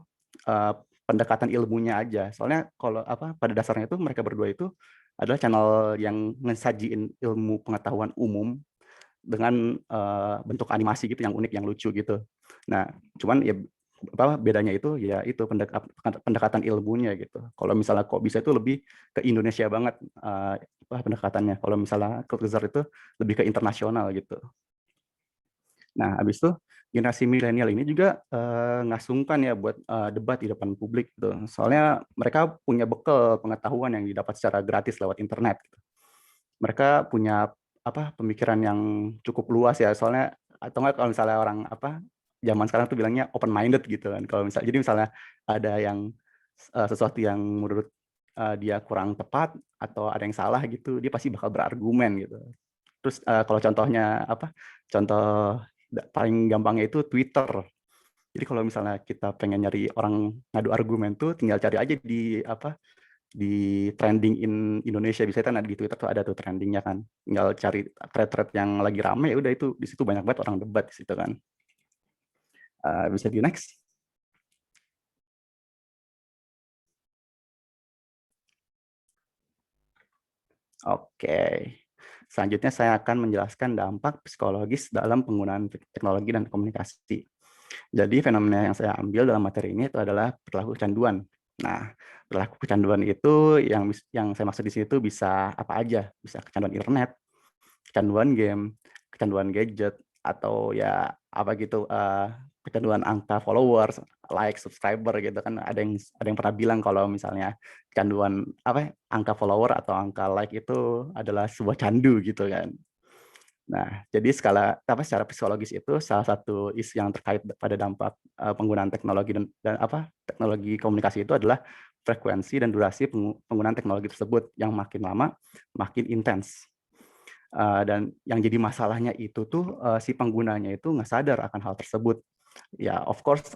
pendekatan ilmunya aja. Soalnya kalau pada dasarnya itu mereka berdua itu adalah channel yang ngesajiin ilmu pengetahuan umum dengan bentuk animasi gitu yang unik, yang lucu gitu. Nah, cuman ya bedanya itu ya itu pendekatan ilmunya gitu. Kalau misalnya Kok Bisa itu lebih ke Indonesia banget pendekatannya. Kalau misalnya Kergezard itu lebih ke internasional gitu. Nah, habis itu generasi milenial ini juga nggak sungkan ya buat debat di depan publik gitu. Soalnya mereka punya bekal pengetahuan yang didapat secara gratis lewat internet. Gitu. Mereka punya pemikiran yang cukup luas ya. Soalnya atau nggak kalau misalnya orang zaman sekarang tuh bilangnya open minded gitu kan. Kalau misalnya jadi misalnya ada yang sesuatu yang menurut dia kurang tepat atau ada yang salah gitu, dia pasti bakal berargumen gitu. Terus kalau contohnya contoh paling gampangnya itu Twitter. Jadi kalau misalnya kita pengen nyari orang ngadu argumen tuh tinggal cari aja di trending in Indonesia, bisa kan di Twitter tuh ada tuh trendingnya kan. Tinggal cari thread-thread yang lagi rame, ya udah itu di situ banyak banget orang debat di situ kan. Bisa di next. Oke. Selanjutnya saya akan menjelaskan dampak psikologis dalam penggunaan teknologi dan komunikasi. Jadi fenomena yang saya ambil dalam materi ini itu adalah perilaku kecanduan. Nah, perilaku kecanduan itu yang saya maksud di sini itu bisa apa aja, bisa kecanduan internet, kecanduan game, kecanduan gadget, atau ya apa gitu kecanduan angka followers, like, subscriber gitu kan. Ada yang pernah bilang kalau misalnya kecanduan angka follower atau angka like itu adalah sebuah candu gitu kan. Nah, jadi secara psikologis itu salah satu isu yang terkait pada dampak penggunaan teknologi dan teknologi komunikasi itu adalah frekuensi dan durasi penggunaan teknologi tersebut yang makin lama makin intens. Dan yang jadi masalahnya itu tuh si penggunanya itu nggak sadar akan hal tersebut. Ya, of course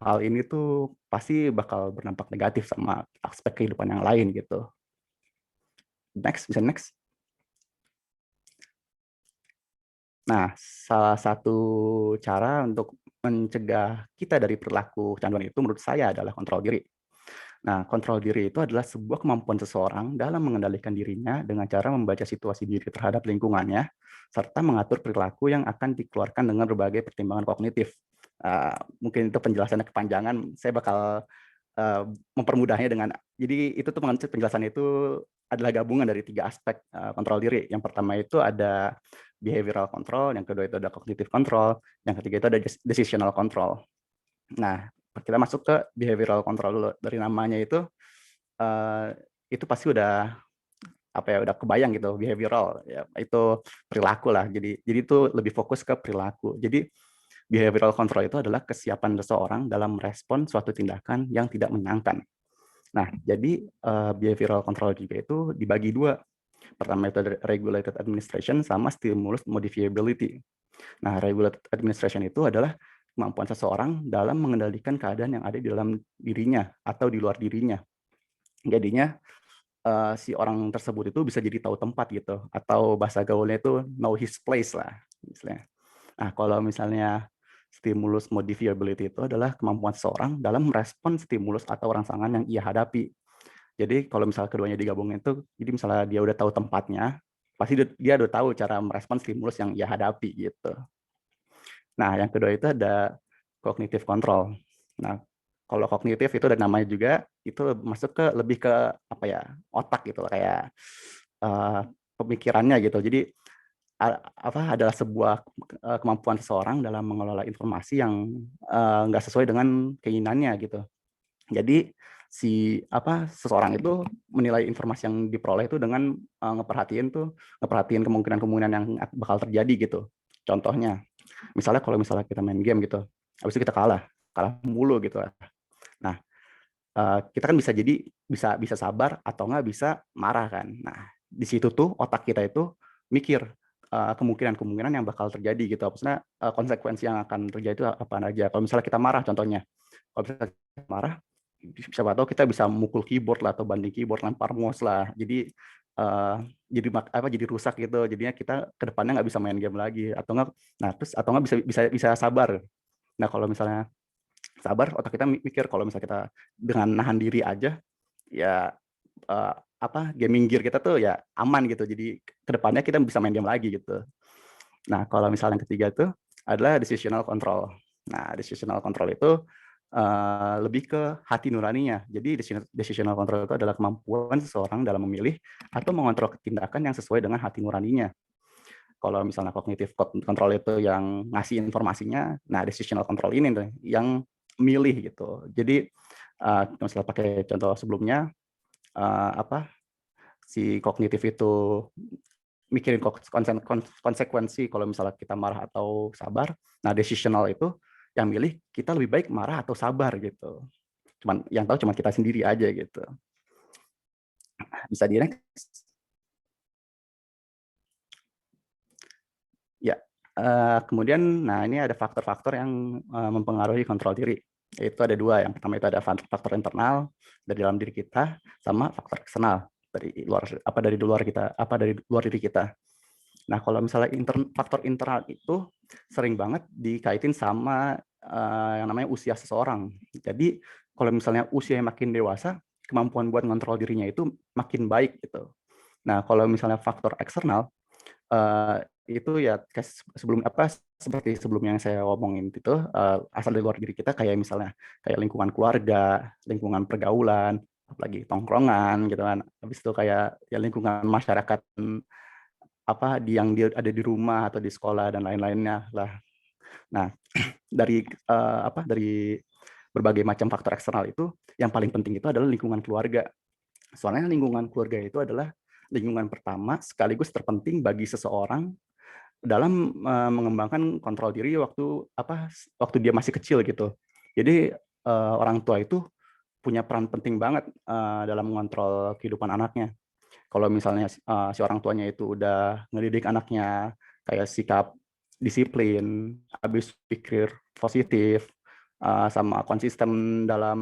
hal ini tuh pasti bakal berdampak negatif sama aspek kehidupan yang lain gitu. Next, bisa next. Nah, salah satu cara untuk mencegah kita dari perilaku kecanduan itu menurut saya adalah kontrol diri. Nah, kontrol diri itu adalah sebuah kemampuan seseorang dalam mengendalikan dirinya dengan cara membaca situasi diri terhadap lingkungannya, serta mengatur perilaku yang akan dikeluarkan dengan berbagai pertimbangan kognitif. Mungkin itu penjelasannya kepanjangan, saya bakal mempermudahnya dengan, jadi itu tuh penjelasan itu adalah gabungan dari 3 aspek kontrol diri. Yang pertama itu ada behavioral control, yang kedua itu ada cognitive control, yang ketiga itu ada decisional control. Nah, kita masuk ke behavioral control dulu. Dari namanya itu pasti udah udah kebayang gitu, behavioral ya, itu perilaku lah. Jadi itu lebih fokus ke perilaku. Jadi behavioral control itu adalah kesiapan seseorang dalam merespon suatu tindakan yang tidak menyenangkan. Nah, jadi behavioral control juga itu dibagi 2. Pertama itu regulated administration sama stimulus modifiability. Nah, regulated administration itu adalah kemampuan seseorang dalam mengendalikan keadaan yang ada di dalam dirinya atau di luar dirinya. Jadinya si orang tersebut itu bisa jadi tahu tempat gitu, atau bahasa gaulnya itu know his place lah misalnya. Nah, kalau misalnya stimulus modifiability itu adalah kemampuan seseorang dalam merespon stimulus atau rangsangan yang ia hadapi. Jadi kalau misalnya keduanya digabungin itu, jadi misalnya dia udah tahu tempatnya, pasti dia udah tahu cara merespon stimulus yang ia hadapi gitu. Nah, yang kedua itu ada cognitive control. Nah, kalau kognitif itu ada namanya juga, itu masuk ke lebih ke otak gitu, kayak pemikirannya gitu. Jadi adalah sebuah kemampuan seseorang dalam mengelola informasi yang nggak sesuai dengan keinginannya gitu. Jadi seseorang itu menilai informasi yang diperoleh itu dengan ngeperhatiin kemungkinan-kemungkinan yang bakal terjadi gitu. Contohnya, misalnya kalau kita main game gitu, habis itu kita kalah mulu gitu. Nah, kita kan bisa sabar atau nggak bisa marah kan. Nah, di situ tuh otak kita itu mikir kemungkinan-kemungkinan yang bakal terjadi gitu. Maksudnya konsekuensi yang akan terjadi itu apa aja. Kalau misalnya kita marah contohnya, kalau misalnya kita marah, siapa tahu kita bisa mukul keyboard lah atau banding keyboard, lempar mouse lah. Jadi rusak gitu. Jadinya kita ke depannya nggak bisa main game lagi atau nggak bisa sabar. Nah, kalau misalnya sabar, otak kita mikir kalau misalnya kita dengan nahan diri aja ya gaming gear kita tuh ya aman gitu. Jadi ke depannya kita bisa main game lagi gitu. Nah, kalau misalnya yang ketiga tuh adalah decisional control. Nah, decisional control itu lebih ke hati nuraninya. Jadi decisional control itu adalah kemampuan seseorang dalam memilih atau mengontrol tindakan yang sesuai dengan hati nuraninya. Kalau misalnya cognitive control itu yang ngasih informasinya, nah decisional control ini tuh yang milih gitu. Jadi misalnya pakai contoh sebelumnya, si kognitif itu mikirin konsekuensi kalau misalnya kita marah atau sabar. Nah, decisional itu yang milih kita lebih baik marah atau sabar gitu. Yang tahu cuma kita sendiri aja gitu. Bisa di next. Ya, kemudian nah ini ada faktor-faktor yang mempengaruhi kontrol diri. Itu ada dua. Yang pertama itu ada faktor internal dari dalam diri kita sama faktor eksternal dari luar diri kita. Nah, kalau misalnya faktor internal itu sering banget dikaitin sama yang namanya usia seseorang. Jadi, kalau misalnya usia yang makin dewasa, kemampuan buat ngontrol dirinya itu makin baik gitu. Nah, kalau misalnya faktor eksternal itu ya seperti sebelumnya yang saya omongin itu asal dari luar diri kita, kayak misalnya kayak lingkungan keluarga, lingkungan pergaulan, apalagi tongkrongan gitu kan. Habis itu kayak ya lingkungan masyarakat yang dia ada di rumah atau di sekolah dan lain-lainnya lah. Nah, dari berbagai macam faktor eksternal itu, yang paling penting itu adalah lingkungan keluarga. Soalnya lingkungan keluarga itu adalah lingkungan pertama sekaligus terpenting bagi seseorang dalam mengembangkan kontrol diri waktu dia masih kecil gitu. Jadi orang tua itu punya peran penting banget dalam mengontrol kehidupan anaknya. Kalau misalnya si orang tuanya itu udah ngedidik anaknya kayak sikap disiplin, habis pikir positif, sama konsisten dalam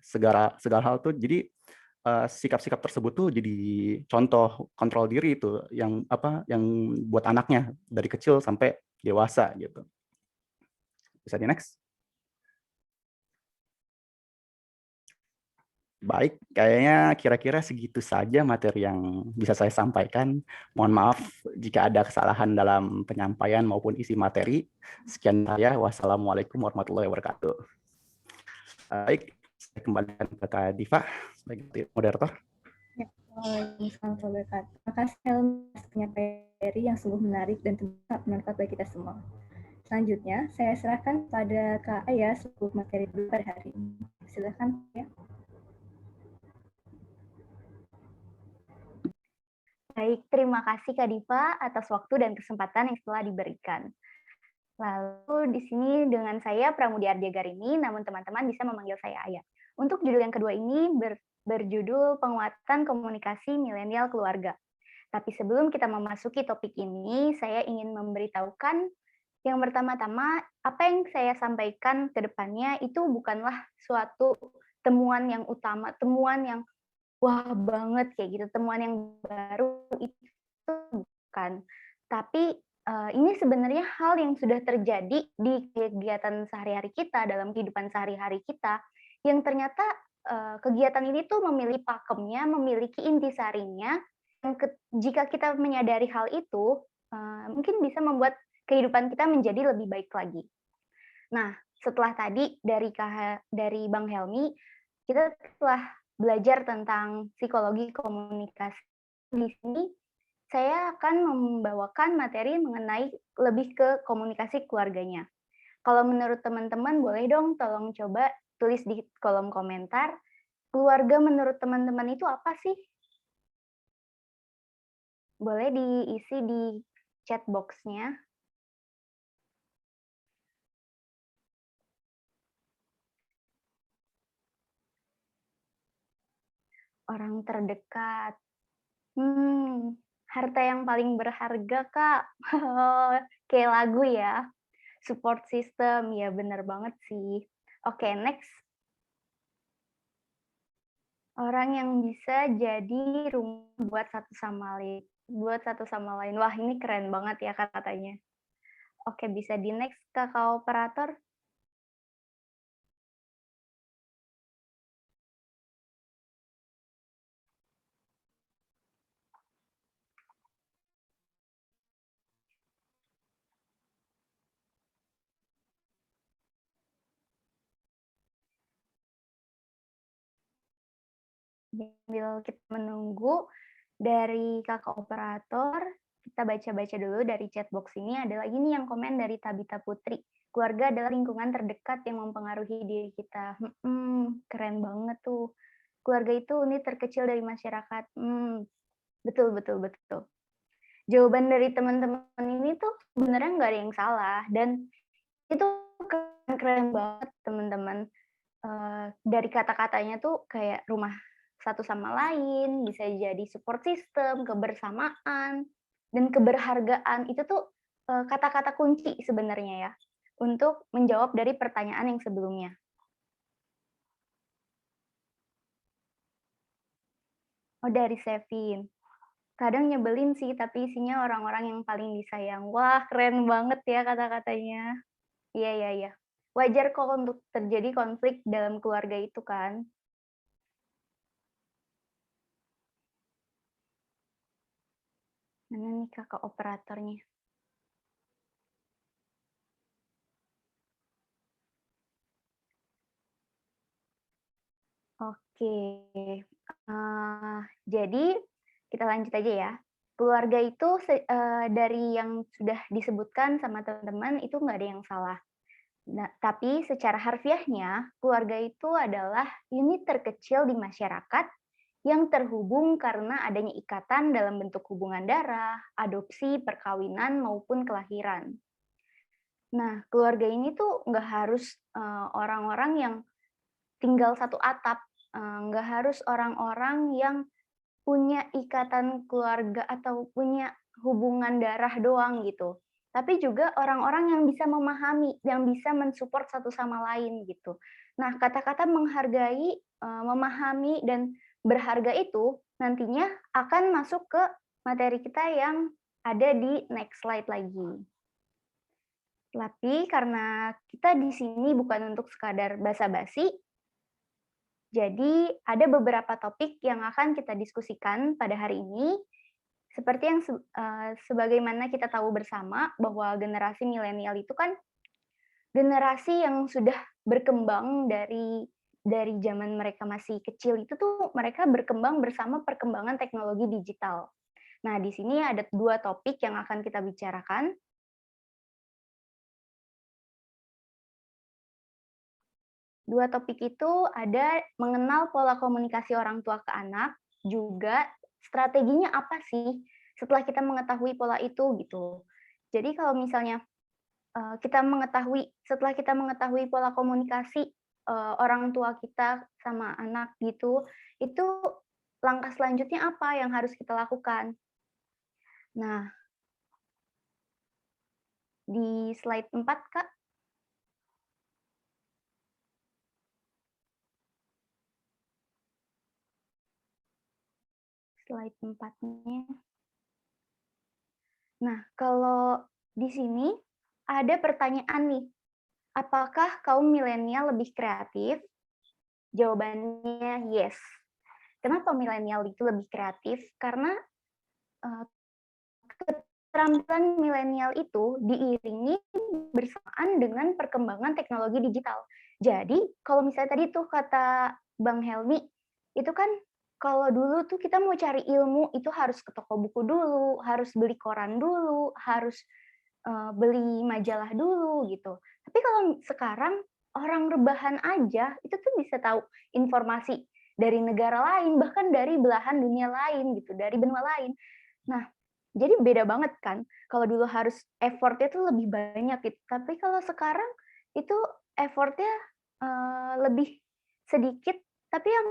segala hal tuh, jadi sikap-sikap tersebut tuh jadi contoh kontrol diri itu yang buat anaknya dari kecil sampai dewasa gitu. Bisa di next. Baik, kayaknya kira-kira segitu saja materi yang bisa saya sampaikan. Mohon maaf jika ada kesalahan dalam penyampaian maupun isi materi. Sekian saya. Wassalamualaikum warahmatullahi wabarakatuh. Baik, saya kembalikan ke Kak Diva sebagai moderator. Ya, terima kasih Helmi atas materi yang sungguh menarik dan tentu bermanfaat bagi kita semua. Selanjutnya, saya serahkan pada Kak Aya selaku materi pada hari ini. Silakan ya. Baik, terima kasih Kak Diva atas waktu dan kesempatan yang telah diberikan. Lalu di sini dengan saya Pramudia Ardiagarini, namun teman-teman bisa memanggil saya Aya. Untuk judul yang kedua ini berjudul Penguatan Komunikasi Milenial Keluarga. Tapi sebelum kita memasuki topik ini, saya ingin memberitahukan yang pertama-tama apa yang saya sampaikan ke depannya itu bukanlah suatu temuan yang utama, temuan yang wah banget kayak gitu, temuan yang baru itu bukan. Tapi ini sebenarnya hal yang sudah terjadi di kegiatan sehari-hari kita, dalam kehidupan sehari-hari kita, yang ternyata kegiatan ini tuh memiliki pakemnya, memiliki intisarinya, yang jika kita menyadari hal itu, mungkin bisa membuat kehidupan kita menjadi lebih baik lagi. Nah, setelah tadi dari Bang Helmi, kita telah belajar tentang psikologi komunikasi. Di sini saya akan membawakan materi mengenai lebih ke komunikasi keluarganya. Kalau menurut teman-teman, boleh dong tolong coba tulis di kolom komentar, keluarga menurut teman-teman itu apa sih? Boleh diisi di chat box-nya. Orang terdekat. Harta yang paling berharga, Kak. Kayak lagu ya. Support system, ya bener banget sih. Oke, next. Orang yang bisa jadi rumah buat satu sama lain. Buat satu sama lain. Wah, ini keren banget ya kata-katanya. Oke, bisa di next kakak operator. Sambil kita menunggu dari kakak operator, kita baca-baca dulu dari chat box ini. Ada lagi nih yang komen dari Tabita Putri. Keluarga adalah lingkungan terdekat yang mempengaruhi diri kita. Keren banget tuh. Keluarga itu unit terkecil dari masyarakat. Betul, betul, betul. Jawaban dari teman-teman ini tuh sebenarnya nggak ada yang salah. Dan itu keren banget, teman-teman. Dari kata-katanya tuh kayak rumah satu sama lain, bisa jadi support system, kebersamaan, dan keberhargaan. Itu tuh kata-kata kunci sebenarnya ya, untuk menjawab dari pertanyaan yang sebelumnya. Oh, dari Sevin. Kadang nyebelin sih, tapi isinya orang-orang yang paling disayang. Wah, keren banget ya kata-katanya. Iya, iya, iya. Wajar kok untuk terjadi konflik dalam keluarga itu kan. Mana nih kakak operatornya? Oke, jadi kita lanjut aja ya. Keluarga itu dari yang sudah disebutkan sama teman-teman itu nggak ada yang salah. Nah, tapi secara harfiahnya, keluarga itu adalah unit terkecil di masyarakat yang terhubung karena adanya ikatan dalam bentuk hubungan darah, adopsi, perkawinan, maupun kelahiran. Nah, keluarga ini tuh nggak harus orang-orang yang tinggal satu atap, nggak harus orang-orang yang punya ikatan keluarga atau punya hubungan darah doang gitu. Tapi juga orang-orang yang bisa memahami, yang bisa mensupport satu sama lain gitu. Nah, kata-kata menghargai, memahami, dan berharga itu nantinya akan masuk ke materi kita yang ada di next slide lagi. Tapi karena kita di sini bukan untuk sekadar basa-basi, jadi ada beberapa topik yang akan kita diskusikan pada hari ini. Seperti yang sebagaimana kita tahu bersama bahwa generasi milenial itu kan generasi yang sudah berkembang dari zaman mereka masih kecil itu tuh mereka berkembang bersama perkembangan teknologi digital. Nah, di sini ada 2 topik yang akan kita bicarakan. Dua topik itu ada mengenal pola komunikasi orang tua ke anak, juga strateginya apa sih setelah kita mengetahui pola itu gitu. Jadi kalau misalnya setelah kita mengetahui pola komunikasi orang tua kita sama anak gitu, itu langkah selanjutnya apa yang harus kita lakukan. Nah, di slide 4, Kak. Slide 4-nya. Nah, kalau di sini ada pertanyaan nih, apakah kaum milenial lebih kreatif? Jawabannya yes. Kenapa milenial itu lebih kreatif? Karena keterampilan milenial itu diiringi bersamaan dengan perkembangan teknologi digital. Jadi, kalau misalnya tadi tuh kata Bang Helmi, itu kan kalau dulu tuh kita mau cari ilmu itu harus ke toko buku dulu, harus beli koran dulu, harus beli majalah dulu gitu. Tapi kalau sekarang orang rebahan aja itu tuh bisa tahu informasi dari negara lain, bahkan dari belahan dunia lain gitu, dari benua lain. Nah, jadi beda banget kan. Kalau dulu harus effort-nya tuh lebih banyak gitu. Tapi kalau sekarang itu effort-nya lebih sedikit, tapi yang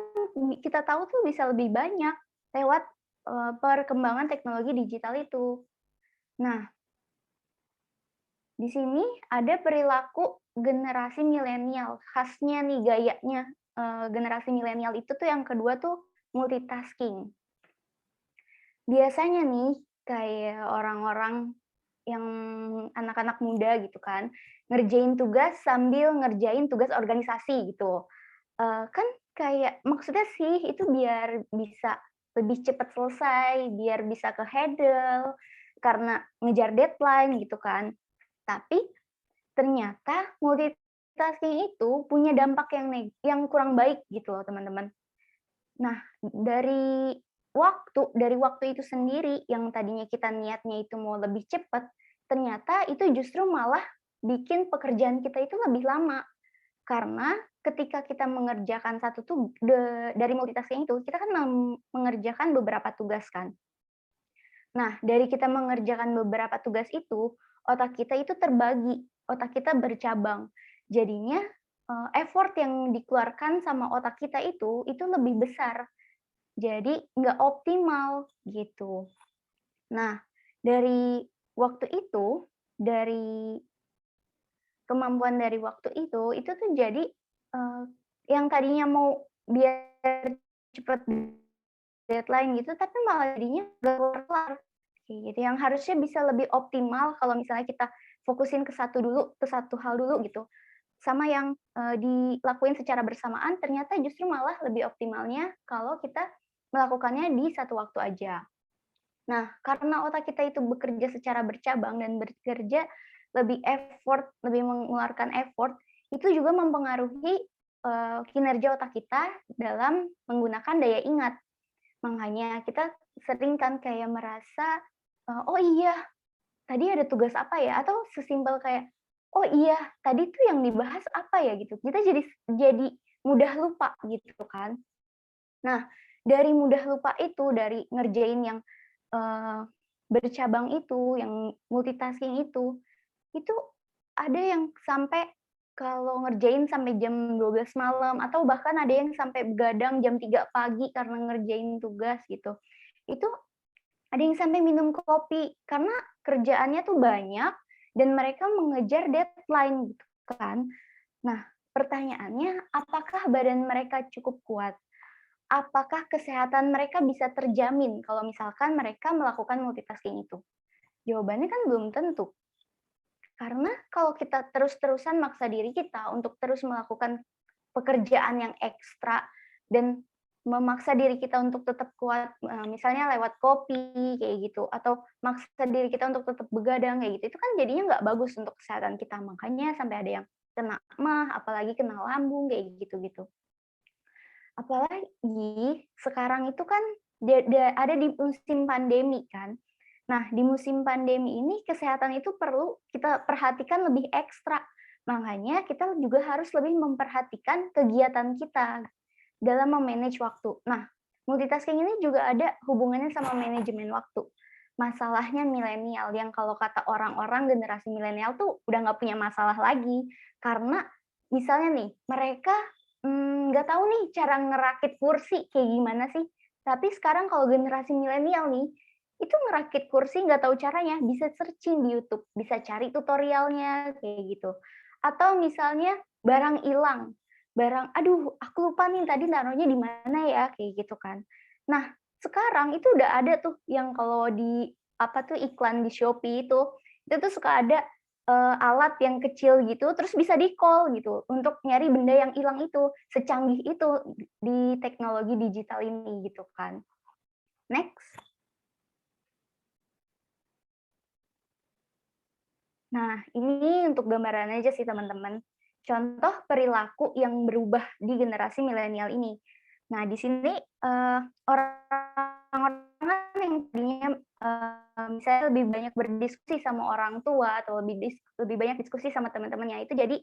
kita tahu tuh bisa lebih banyak lewat perkembangan teknologi digital itu. Nah, di sini ada perilaku generasi milenial, khasnya nih gayanya. generasi milenial itu tuh yang kedua tuh multitasking. Biasanya nih kayak orang-orang yang anak-anak muda gitu kan, ngerjain tugas sambil ngerjain tugas organisasi gitu. Kan kayak maksudnya sih itu biar bisa lebih cepat selesai, biar bisa ke-handle, karena ngejar deadline gitu kan. Tapi ternyata multitasking itu punya dampak yang kurang baik gitu loh teman-teman. Nah, dari waktu itu sendiri yang tadinya kita niatnya itu mau lebih cepat, ternyata itu justru malah bikin pekerjaan kita itu lebih lama. Karena ketika kita mengerjakan dari multitasking itu, kita kan mengerjakan beberapa tugas kan. Nah, dari kita mengerjakan beberapa tugas itu, otak kita itu terbagi, otak kita bercabang. Jadinya effort yang dikeluarkan sama otak kita itu lebih besar. Jadi nggak optimal gitu. Nah, dari waktu itu, dari kemampuan dari waktu itu tuh jadi yang tadinya mau biar cepat deadline gitu, tapi malah jadinya nggak kelar. Gitu. Yang harusnya bisa lebih optimal kalau misalnya kita fokusin ke satu hal dulu gitu. Sama yang dilakuin secara bersamaan, ternyata justru malah lebih optimalnya kalau kita melakukannya di satu waktu aja. Nah, karena otak kita itu bekerja secara bercabang dan bekerja lebih mengeluarkan effort, itu juga mempengaruhi kinerja otak kita dalam menggunakan daya ingat. Makanya kita sering kan kayak merasa, oh iya, tadi ada tugas apa ya? Atau sesimpel kayak, oh iya, tadi tuh yang dibahas apa ya gitu. Kita jadi mudah lupa gitu kan. Nah, dari mudah lupa itu, dari ngerjain yang bercabang itu, yang multitasking itu ada yang sampai kalau ngerjain sampai jam 12 malam, atau bahkan ada yang sampai begadang jam 3 pagi karena ngerjain tugas gitu. Itu ada yang sampai minum kopi, karena kerjaannya tuh banyak, dan mereka mengejar deadline gitu kan. Nah, pertanyaannya, apakah badan mereka cukup kuat? Apakah kesehatan mereka bisa terjamin kalau misalkan mereka melakukan multitasking itu? Jawabannya kan belum tentu. Karena kalau kita terus-terusan maksa diri kita untuk terus melakukan pekerjaan yang ekstra dan memaksa diri kita untuk tetap kuat, misalnya lewat kopi kayak gitu, atau maksa diri kita untuk tetap begadang kayak gitu, itu kan jadinya nggak bagus untuk kesehatan kita. Makanya sampai ada yang kena mah, apalagi kena lambung kayak gitu-gitu. Apalagi sekarang itu kan ada di musim pandemi kan. Nah, di musim pandemi ini kesehatan itu perlu kita perhatikan lebih ekstra. Makanya kita juga harus lebih memperhatikan kegiatan kita dalam memanage waktu. Nah, multitasking ini juga ada hubungannya sama manajemen waktu. Masalahnya milenial, yang kalau kata orang-orang generasi milenial tuh udah nggak punya masalah lagi. Karena misalnya nih, mereka nggak tahu nih cara ngerakit kursi kayak gimana sih. Tapi sekarang kalau generasi milenial nih, itu ngerakit kursi nggak tahu caranya, bisa searching di YouTube, bisa cari tutorialnya kayak gitu. Atau misalnya barang hilang, aduh aku lupa nih tadi naruhnya di mana ya, kayak gitu kan. Nah, sekarang itu udah ada tuh yang kalau di iklan di Shopee itu tuh suka ada alat yang kecil gitu, terus bisa di-call gitu untuk nyari benda yang hilang itu, secanggih itu di teknologi digital ini gitu kan. Next. Nah, ini untuk gambaran aja sih teman-teman. Contoh perilaku yang berubah di generasi milenial ini. Nah, di sini orang-orang yang tadinya misalnya lebih banyak berdiskusi sama orang tua atau lebih banyak diskusi sama teman-temannya, itu jadi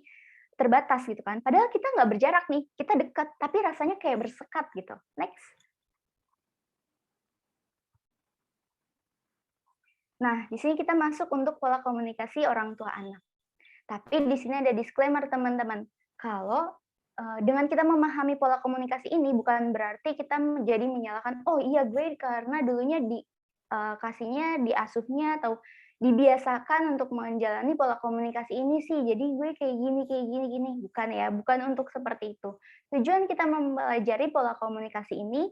terbatas gitu kan. Padahal kita nggak berjarak nih, kita dekat, tapi rasanya kayak bersekat gitu. Next. Nah, di sini kita masuk untuk pola komunikasi orang tua anak. Tapi di sini ada disclaimer teman-teman. Kalau dengan kita memahami pola komunikasi ini bukan berarti kita menjadi menyalahkan, oh iya gue karena dulunya kasihnya, diasuhnya atau dibiasakan untuk menjalani pola komunikasi ini sih, jadi gue kayak gini. Bukan ya, bukan untuk seperti itu. Tujuan kita mempelajari pola komunikasi ini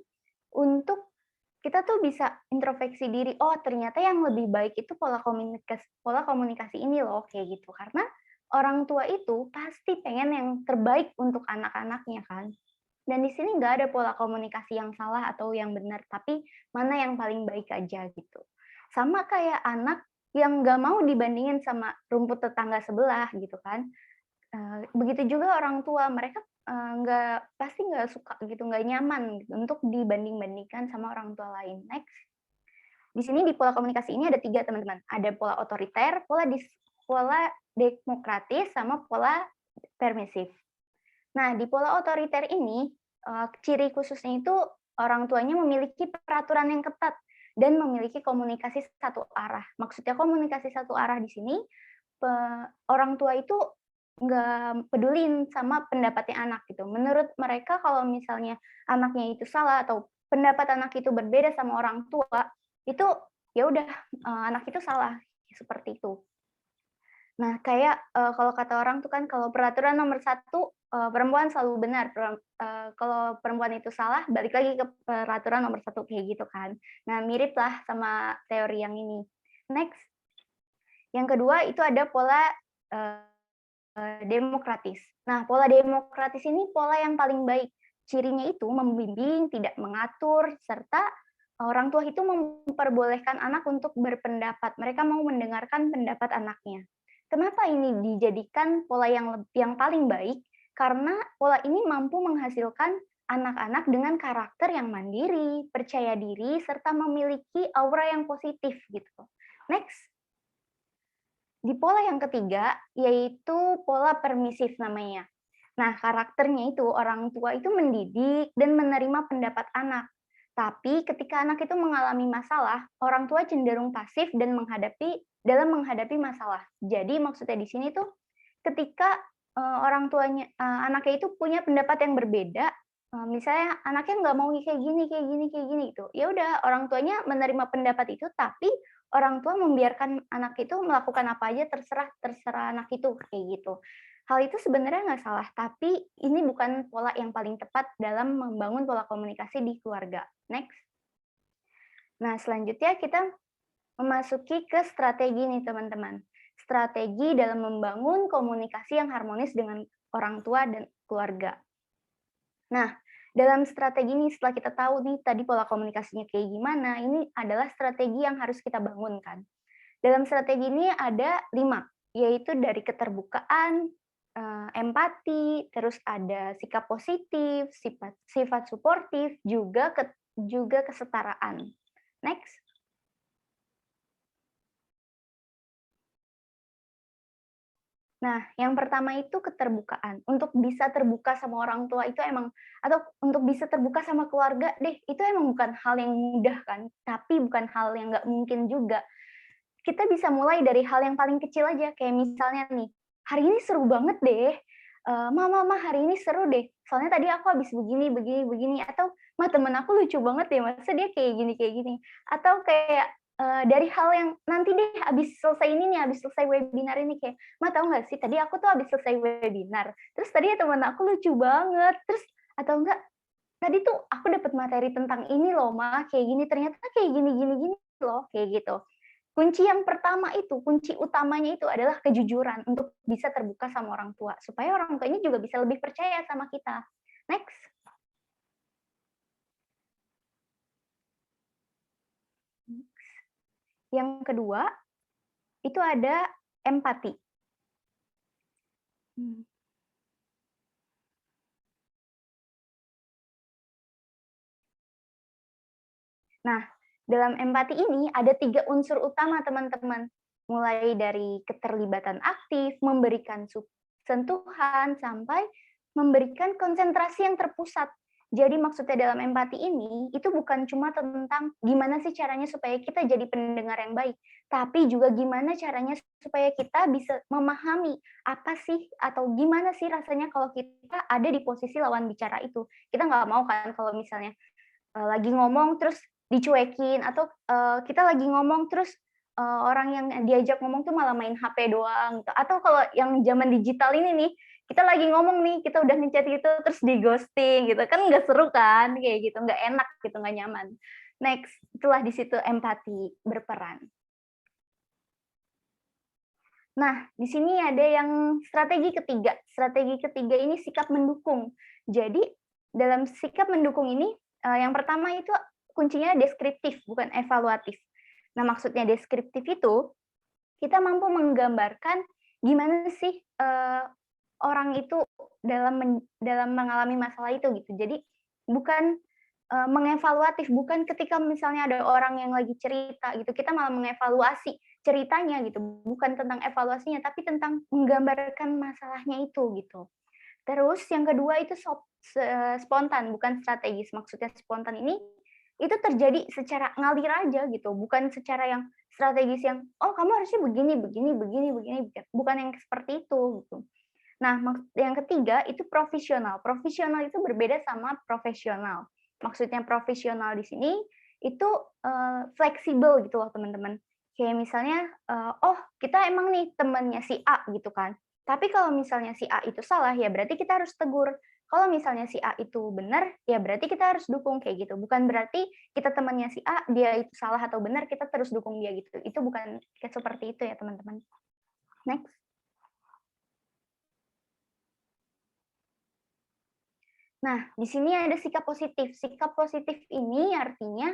untuk kita tuh bisa introspeksi diri, oh ternyata yang lebih baik itu pola komunikasi ini loh, kayak gitu. Karena orang tua itu pasti pengen yang terbaik untuk anak-anaknya kan. Dan di sini nggak ada pola komunikasi yang salah atau yang benar, tapi mana yang paling baik aja gitu. Sama kayak anak yang nggak mau dibandingin sama rumput tetangga sebelah gitu kan. Begitu juga orang tua, mereka pasti nggak suka gitu, nggak nyaman gitu untuk dibanding-bandingkan sama orang tua lain. Next. Di sini di pola komunikasi ini ada 3 teman-teman. Ada pola otoriter, pola demokratis, sama pola permisif. Nah, di pola otoriter ini, ciri khususnya itu orang tuanya memiliki peraturan yang ketat dan memiliki komunikasi satu arah. Maksudnya komunikasi satu arah di sini, orang tua itu nggak pedulin sama pendapatnya anak gitu. Menurut mereka kalau misalnya anaknya itu salah atau pendapat anak itu berbeda sama orang tua, itu ya udah anak itu salah, seperti itu. Nah, kayak kalau kata orang tuh kan kalau peraturan nomor 1 perempuan selalu benar, kalau perempuan itu salah balik lagi ke peraturan nomor 1 kayak gitu kan. Nah, mirip lah sama teori yang ini. Next. Yang kedua itu ada pola demokratis. Nah, pola demokratis ini pola yang paling baik. Cirinya itu membimbing, tidak mengatur, serta orang tua itu memperbolehkan anak untuk berpendapat. Mereka mau mendengarkan pendapat anaknya. Kenapa ini dijadikan pola yang paling baik? Karena pola ini mampu menghasilkan anak-anak dengan karakter yang mandiri, percaya diri, serta memiliki aura yang positif gitu. Next. Di pola yang ketiga, yaitu pola permisif namanya. Nah, karakternya itu orang tua itu mendidik dan menerima pendapat anak. Tapi ketika anak itu mengalami masalah, orang tua cenderung pasif dan dalam menghadapi masalah. Jadi maksudnya di sini tuh ketika orang tuanya anaknya itu punya pendapat yang berbeda, misalnya anaknya nggak mau kayak gini gitu. Ya udah orang tuanya menerima pendapat itu, tapi orang tua membiarkan anak itu melakukan apa aja terserah anak itu kayak gitu. Hal itu sebenarnya nggak salah, tapi ini bukan pola yang paling tepat dalam membangun pola komunikasi di keluarga. Next. Nah, selanjutnya kita memasuki ke strategi nih teman-teman. Strategi dalam membangun komunikasi yang harmonis dengan orang tua dan keluarga. Nah, dalam strategi ini setelah kita tahu nih tadi pola komunikasinya kayak gimana, ini adalah strategi yang harus kita bangunkan. Dalam strategi ini ada 5, yaitu dari keterbukaan, empati, terus ada sikap positif, sifat suportif, juga kesetaraan. Next. Nah, yang pertama itu keterbukaan. Untuk bisa terbuka sama orang tua itu emang, atau untuk bisa terbuka sama keluarga deh, itu emang bukan hal yang mudah kan, tapi bukan hal yang nggak mungkin juga. Kita bisa mulai dari hal yang paling kecil aja, kayak misalnya nih, hari ini seru banget deh, mama hari ini seru deh, soalnya tadi aku habis begini, atau ma temen aku lucu banget deh, masa dia kayak gini, atau kayak dari hal yang nanti deh habis selesai ini nih, habis selesai webinar ini kayak, ma tahu nggak sih tadi aku tuh habis selesai webinar, terus tadi temen aku lucu banget, terus atau enggak tadi tuh aku dapat materi tentang ini loh ma, kayak gini ternyata kayak gini loh, kayak gitu. Kunci yang pertama itu, kunci utamanya itu adalah kejujuran untuk bisa terbuka sama orang tua, supaya orang tuanya juga bisa lebih percaya sama kita. Next. Yang kedua, itu ada empati. Nah, dalam empati ini ada 3 unsur utama, teman-teman. Mulai dari keterlibatan aktif, memberikan sentuhan, sampai memberikan konsentrasi yang terpusat. Jadi maksudnya dalam empati ini, itu bukan cuma tentang gimana sih caranya supaya kita jadi pendengar yang baik, tapi juga gimana caranya supaya kita bisa memahami apa sih, atau gimana sih rasanya kalau kita ada di posisi lawan bicara itu. Kita nggak mau kan kalau misalnya lagi ngomong terus dicuekin, atau kita lagi ngomong terus orang yang diajak ngomong tuh malah main HP doang gitu. Atau kalau yang zaman digital ini nih, kita lagi ngomong nih, kita udah ngechat gitu terus di ghosting gitu kan, nggak seru kan kayak gitu, nggak enak gitu, nggak nyaman. Next, itulah di situ empati berperan. Nah, di sini ada yang strategi ketiga. Strategi ketiga ini sikap mendukung. Jadi, dalam sikap mendukung ini, yang pertama itu kuncinya deskriptif, bukan evaluatif. Nah, maksudnya deskriptif itu, kita mampu menggambarkan gimana sih orang itu dalam mengalami masalah itu gitu. Jadi, bukan mengevaluatif, bukan ketika misalnya ada orang yang lagi cerita gitu, kita malah mengevaluasi ceritanya gitu, bukan tentang evaluasinya, tapi tentang menggambarkan masalahnya itu gitu. Terus yang kedua itu spontan, bukan strategis. Maksudnya spontan ini itu terjadi secara ngalir aja gitu, bukan secara yang strategis yang oh kamu harusnya begini, begini, begini, begini, bukan yang seperti itu gitu. Nah, yang ketiga itu profesional. Profesional itu berbeda sama profesional. Maksudnya profesional di sini itu fleksibel gitu loh teman-teman. Kayak misalnya, oh kita emang nih temannya si A gitu kan. Tapi kalau misalnya si A itu salah, ya berarti kita harus tegur. Kalau misalnya si A itu benar, ya berarti kita harus dukung kayak gitu. Bukan berarti kita temannya si A, dia itu salah atau benar, kita terus dukung dia gitu. Itu bukan kayak seperti itu ya teman-teman. Next. Nah, di sini ada sikap positif. Sikap positif ini artinya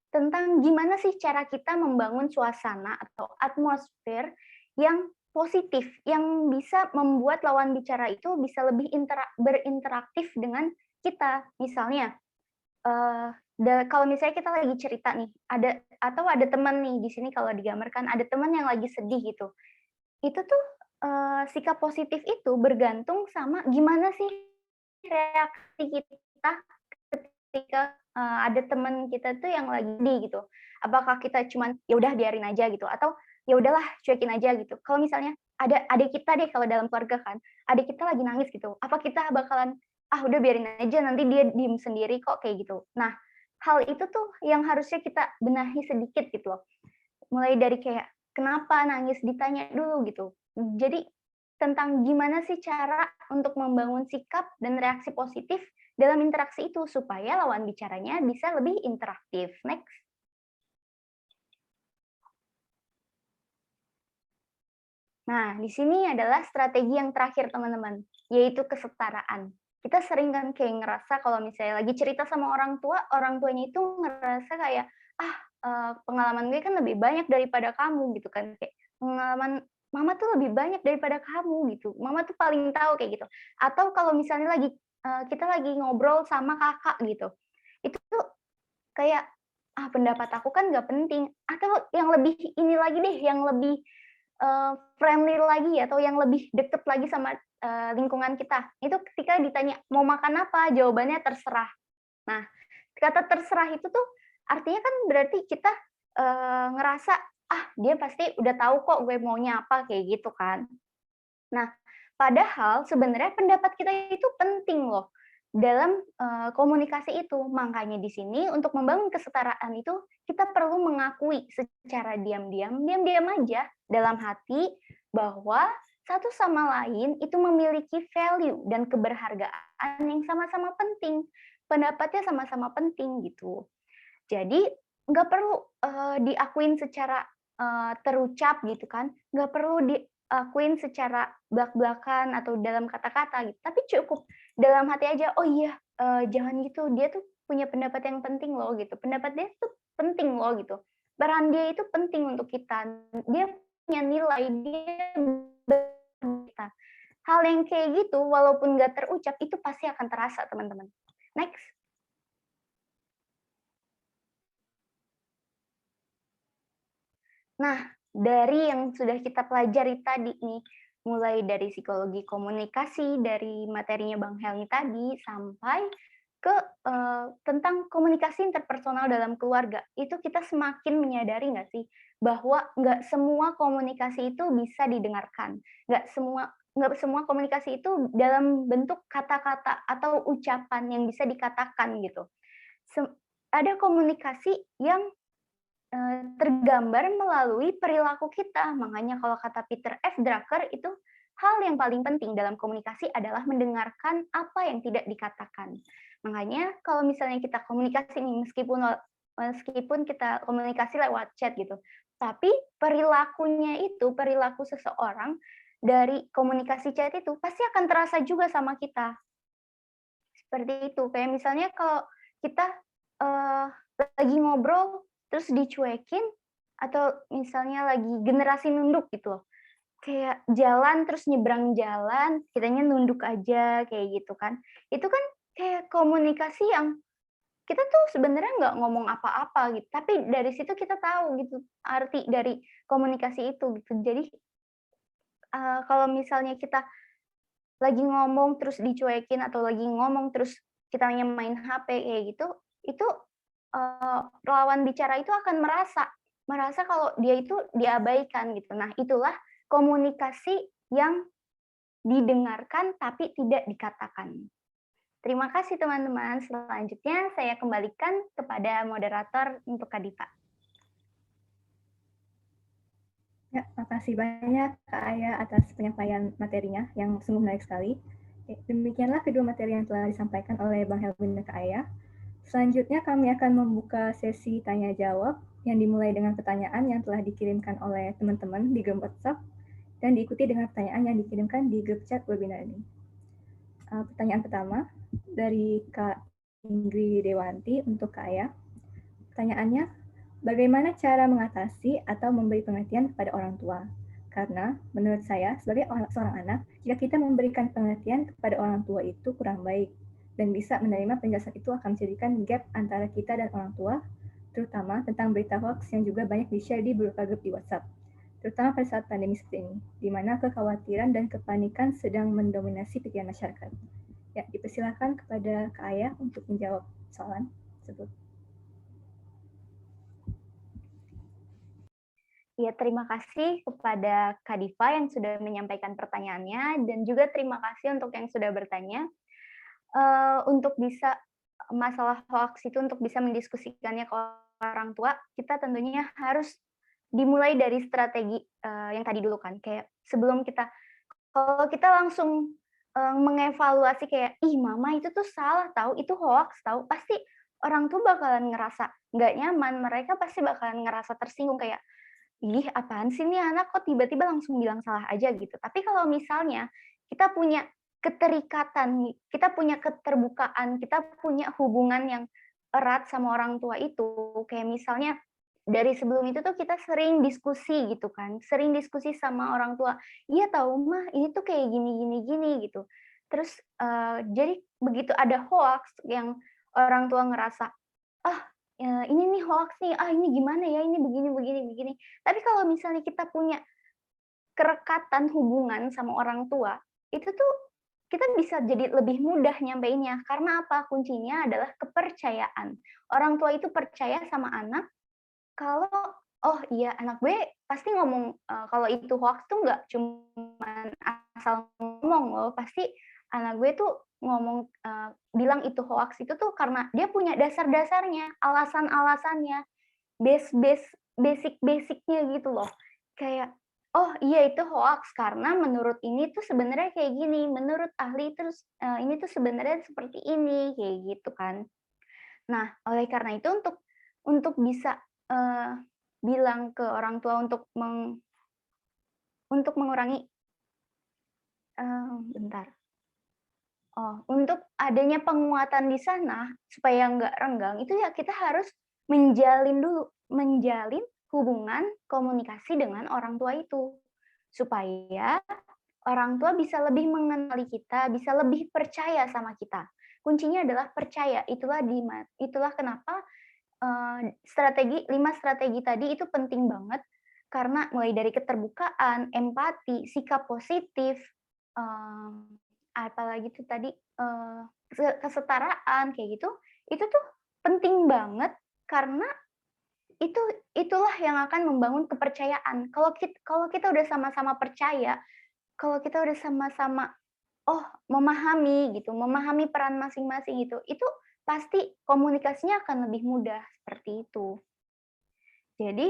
tentang gimana sih cara kita membangun suasana atau atmosfer yang positif, yang bisa membuat lawan bicara itu bisa lebih berinteraktif dengan kita. Misalnya, kalau misalnya kita lagi cerita nih, ada teman nih di sini kalau digambarkan ada teman yang lagi sedih gitu. Itu tuh sikap positif itu bergantung sama gimana sih reaksi kita ketika ada teman kita tuh yang lagi sedih gitu. Apakah kita cuman ya udah biarin aja gitu atau ya udahlah cuekin aja gitu. Kalau misalnya ada adik kita deh kalau dalam keluarga kan, adik kita lagi nangis gitu. Apa kita bakalan udah biarin aja nanti dia diem sendiri kok kayak gitu. Nah, hal itu tuh yang harusnya kita benahi sedikit gitu loh. Mulai dari kayak kenapa nangis ditanya dulu gitu. Jadi tentang gimana sih cara untuk membangun sikap dan reaksi positif dalam interaksi itu supaya lawan bicaranya bisa lebih interaktif. Next. Nah, di sini adalah strategi yang terakhir teman-teman, yaitu kesetaraan. Kita sering kan kayak ngerasa kalau misalnya lagi cerita sama orang tuanya itu ngerasa kayak pengalaman gue kan lebih banyak daripada kamu gitu kan, kayak pengalaman mama tuh lebih banyak daripada kamu gitu, mama tuh paling tahu kayak gitu. Atau kalau misalnya kita lagi ngobrol sama kakak gitu, itu tuh kayak pendapat aku kan nggak penting, atau yang lebih ini lagi deh, yang lebih friendly lagi atau yang lebih deket lagi sama lingkungan kita, itu ketika ditanya mau makan apa, jawabannya terserah. Nah, kata terserah itu tuh artinya kan berarti kita ngerasa dia pasti udah tahu kok gue maunya apa kayak gitu kan. Nah, padahal sebenarnya pendapat kita itu penting loh dalam komunikasi itu. Makanya di sini untuk membangun kesetaraan itu kita perlu mengakui secara diam-diam aja dalam hati bahwa satu sama lain itu memiliki value dan keberhargaan yang sama-sama penting. Pendapatnya sama-sama penting gitu. Jadi nggak perlu diakuin secara terucap gitu kan, nggak perlu diakuin secara belak-belakan atau dalam kata-kata gitu, tapi cukup dalam hati aja, oh iya jangan gitu, dia tuh punya pendapat yang penting loh gitu, pendapat dia tuh penting loh gitu, peran dia itu penting untuk kita, dia punya nilai, dia kita. Hal yang kayak gitu walaupun nggak terucap itu pasti akan terasa teman-teman. Next. Nah, dari yang sudah kita pelajari tadi nih, mulai dari psikologi komunikasi, dari materinya Bang Helmi tadi, sampai ke tentang komunikasi interpersonal dalam keluarga, itu kita semakin menyadari nggak sih, bahwa nggak semua komunikasi itu bisa didengarkan, nggak semua komunikasi itu dalam bentuk kata-kata atau ucapan yang bisa dikatakan gitu. Ada komunikasi yang tergambar melalui perilaku kita. Makanya kalau kata Peter F. Drucker itu hal yang paling penting dalam komunikasi adalah mendengarkan apa yang tidak dikatakan. Makanya kalau misalnya kita komunikasi nih, meskipun kita komunikasi lewat chat gitu, tapi perilakunya itu, perilaku seseorang dari komunikasi chat itu pasti akan terasa juga sama kita. Seperti itu. Kayak misalnya kalau kita lagi ngobrol terus dicuekin, atau misalnya lagi generasi nunduk gitu loh. Kayak jalan terus nyebrang jalan, kitanya nunduk aja kayak gitu kan. Itu kan kayak komunikasi yang kita tuh sebenarnya nggak ngomong apa-apa gitu, tapi dari situ kita tahu gitu arti dari komunikasi itu gitu. Jadi kalau misalnya kita lagi ngomong terus dicuekin atau lagi ngomong terus kita main HP kayak gitu, itu lawan bicara itu akan merasa kalau dia itu diabaikan gitu. Nah, itulah komunikasi yang didengarkan tapi tidak dikatakan. Terima kasih teman-teman. Selanjutnya saya kembalikan kepada moderator untuk Kak Dipa. Ya, makasih banyak Kak Aya atas penyampaian materinya yang sungguh menarik sekali. Demikianlah kedua materi yang telah disampaikan oleh Bang Helmi dan Kak Aya. Selanjutnya kami akan membuka sesi tanya-jawab yang dimulai dengan pertanyaan yang telah dikirimkan oleh teman-teman di grup WhatsApp dan diikuti dengan pertanyaan yang dikirimkan di grup chat webinar ini. Pertanyaan pertama dari Kak Ingrid Dewanti untuk Kak Aya. Pertanyaannya, bagaimana cara mengatasi atau memberi pengertian kepada orang tua? Karena menurut saya, sebagai seorang anak, jika kita memberikan pengertian kepada orang tua itu kurang baik, dan bisa menerima penjelasan itu akan menjadikan gap antara kita dan orang tua, terutama tentang berita hoax yang juga banyak di-share di beberapa grup di WhatsApp, terutama pada saat pandemi seperti ini, di mana kekhawatiran dan kepanikan sedang mendominasi pikiran masyarakat. Ya, dipersilakan kepada Kak Aya untuk menjawab soalan tersebut. Ya, terima kasih kepada Kak Diva yang sudah menyampaikan pertanyaannya, dan juga terima kasih untuk yang sudah bertanya. Untuk bisa masalah hoax itu untuk bisa mendiskusikannya ke orang tua, kita tentunya harus dimulai dari strategi yang tadi dulu kan, kayak sebelum kalau kita langsung mengevaluasi kayak, ih mama itu tuh salah tahu, itu hoax tahu, pasti orang tuh bakalan ngerasa nggak nyaman, mereka pasti bakalan ngerasa tersinggung kayak, ih apaan sih nih anak kok tiba-tiba langsung bilang salah aja gitu. Tapi kalau misalnya kita punya keterikatan, kita punya keterbukaan, kita punya hubungan yang erat sama orang tua itu, kayak misalnya dari sebelum itu tuh kita sering diskusi gitu kan, sering diskusi sama orang tua, iya tahu mah ini tuh kayak gini gitu. Terus jadi begitu ada hoax yang orang tua ngerasa, ah ini nih hoax nih, ah ini gimana ya, ini begini. Tapi kalau misalnya kita punya kerekatan hubungan sama orang tua, itu tuh kita bisa jadi lebih mudah nyampeinnya. Karena apa? Kuncinya adalah kepercayaan. Orang tua itu percaya sama anak kalau, oh iya anak gue pasti ngomong, kalau itu hoax tuh nggak cuma asal ngomong loh, pasti anak gue tuh ngomong, bilang itu hoax itu tuh karena dia punya dasar-dasarnya, alasan-alasannya, basic-basicnya gitu loh. Kayak, oh iya itu hoax karena menurut ini tuh sebenarnya kayak gini, menurut ahli terus ini tuh sebenarnya seperti ini, kayak gitu kan. Nah, oleh karena itu untuk bisa bilang ke orang tua untuk mengurangi untuk adanya penguatan di sana supaya nggak renggang, itu ya kita harus menjalin hubungan komunikasi dengan orang tua itu, supaya orang tua bisa lebih mengenali kita, bisa lebih percaya sama kita. Kuncinya adalah percaya, itulah kenapa 5 strategi tadi itu penting banget, karena mulai dari keterbukaan, empati, sikap positif, apalagi tuh tadi, kesetaraan kayak gitu, itu tuh penting banget karena itulah yang akan membangun kepercayaan. Kalau kita udah sama-sama percaya, kalau kita udah sama-sama, memahami peran masing-masing itu pasti komunikasinya akan lebih mudah, seperti itu. Jadi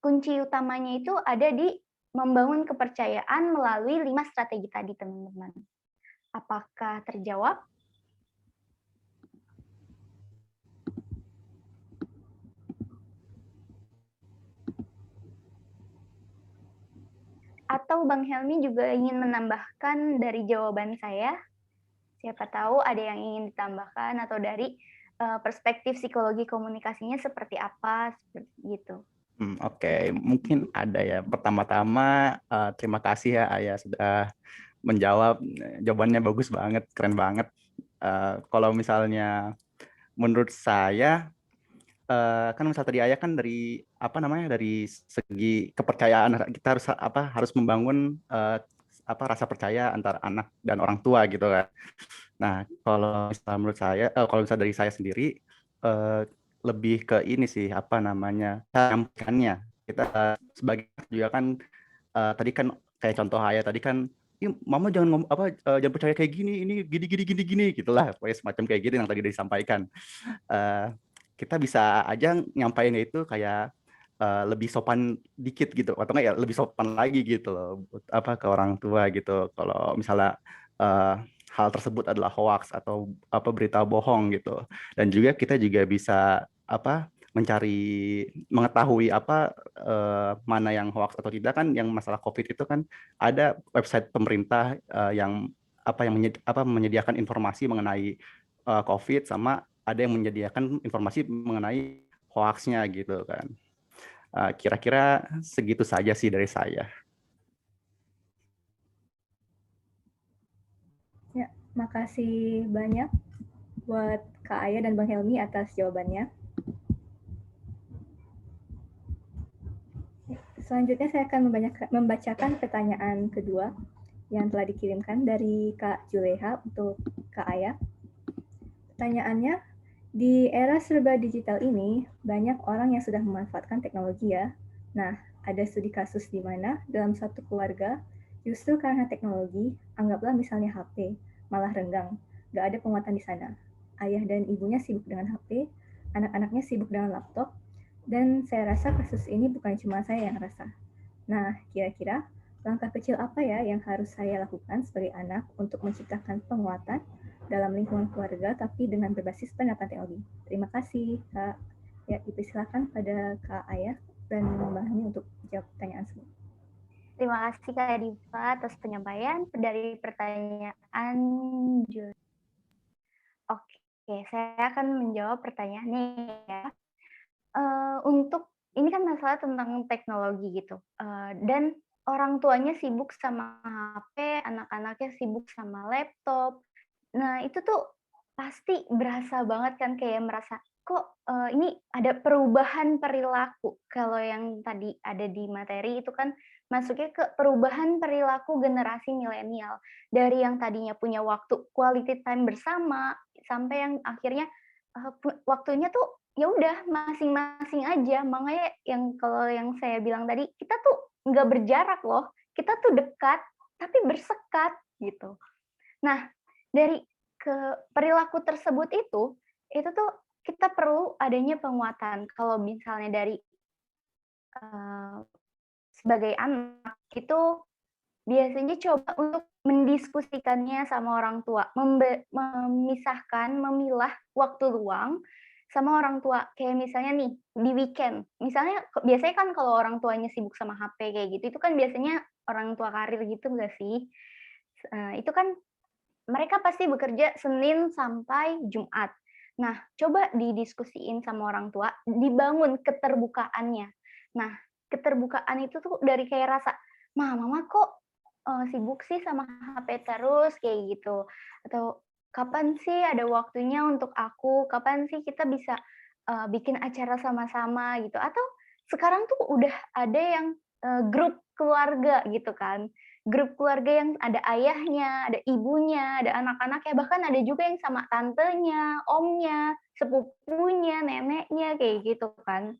kunci utamanya itu ada di membangun kepercayaan melalui 5 strategi tadi, teman-teman. Apakah terjawab? Atau Bang Helmi juga ingin menambahkan dari jawaban saya? Siapa tahu ada yang ingin ditambahkan atau dari perspektif psikologi komunikasinya seperti apa, seperti gitu. Oke, mungkin ada ya. Pertama-tama terima kasih ya Ayah sudah menjawab. Jawabannya bagus banget, keren banget. Kalau misalnya menurut saya kan misal tadi Ayah kan dari dari segi kepercayaan kita harus membangun rasa percaya antara anak dan orang tua gitu kan. Nah, kalau misalnya menurut saya kalau misalnya dari saya sendiri lebih ke ini sih menyampaikannya. Kita sebagai juga kan tadi kan kayak contoh Ayah tadi kan, mama jangan jangan percaya kayak gini, ini gini gitulah, pokoknya semacam kayak gitu yang tadi disampaikan. Kita bisa aja nyampainnya itu kayak lebih sopan dikit gitu, atau enggak ya lebih sopan lagi gitu loh, ke orang tua gitu. Kalau misalnya hal tersebut adalah hoax atau berita bohong gitu. Dan juga kita juga bisa mengetahui mana yang hoax atau tidak kan. Yang masalah COVID itu kan ada website pemerintah yang menyediakan informasi mengenai COVID, sama ada yang menyediakan informasi mengenai hoaxnya gitu kan. Kira-kira segitu saja sih dari saya. Ya, makasih banyak buat Kak Ayah dan Bang Helmi atas jawabannya. Selanjutnya saya akan membacakan pertanyaan kedua yang telah dikirimkan dari Kak Juleha untuk Kak Ayah. Pertanyaannya, di era serba digital ini, banyak orang yang sudah memanfaatkan teknologi ya. Nah, ada studi kasus di mana dalam satu keluarga, justru karena teknologi, anggaplah misalnya HP, malah renggang, nggak ada penguatan di sana. Ayah dan ibunya sibuk dengan HP, anak-anaknya sibuk dengan laptop, dan saya rasa kasus ini bukan cuma saya yang rasa. Nah, kira-kira langkah kecil apa ya yang harus saya lakukan sebagai anak untuk menciptakan penguatan dalam lingkungan keluarga tapi dengan berbasis penerapan teknologi? Terima kasih, Kak. Ya, dipersilakan pada Kak Ayah dan Mbak Hani untuk jawab pertanyaan semua. Terima kasih Kak Diva atas penyampaian dari pertanyaan. Oke, saya akan menjawab pertanyaannya ya. Untuk ini kan masalah tentang teknologi gitu, dan orang tuanya sibuk sama HP, anak-anaknya sibuk sama laptop. Nah, itu tuh pasti berasa banget kan, kayak merasa, kok ini ada perubahan perilaku. Kalau yang tadi ada di materi itu kan masuknya ke perubahan perilaku generasi milenial. Dari yang tadinya punya waktu quality time bersama, sampai yang akhirnya waktunya tuh ya udah masing-masing aja. Makanya kalau yang saya bilang tadi, kita tuh nggak berjarak loh, kita tuh dekat tapi bersekat gitu. Nah, dari perilaku tersebut itu tuh kita perlu adanya penguatan. Kalau misalnya dari sebagai anak itu biasanya coba untuk mendiskusikannya sama orang tua, memilah waktu luang sama orang tua. Kayak misalnya nih, di weekend, misalnya biasanya kan kalau orang tuanya sibuk sama HP kayak gitu, itu kan biasanya orang tua karir gitu nggak sih? Itu kan mereka pasti bekerja Senin sampai Jumat. Nah, coba didiskusiin sama orang tua, dibangun keterbukaannya. Nah, keterbukaan itu tuh dari kayak rasa, mama kok sibuk sih sama HP terus kayak gitu, atau kapan sih ada waktunya untuk aku, kapan sih kita bisa bikin acara sama-sama gitu, atau sekarang tuh udah ada yang grup keluarga gitu kan, grup keluarga yang ada ayahnya, ada ibunya, ada anak-anaknya, bahkan ada juga yang sama tantenya, omnya, sepupunya, neneknya kayak gitu kan.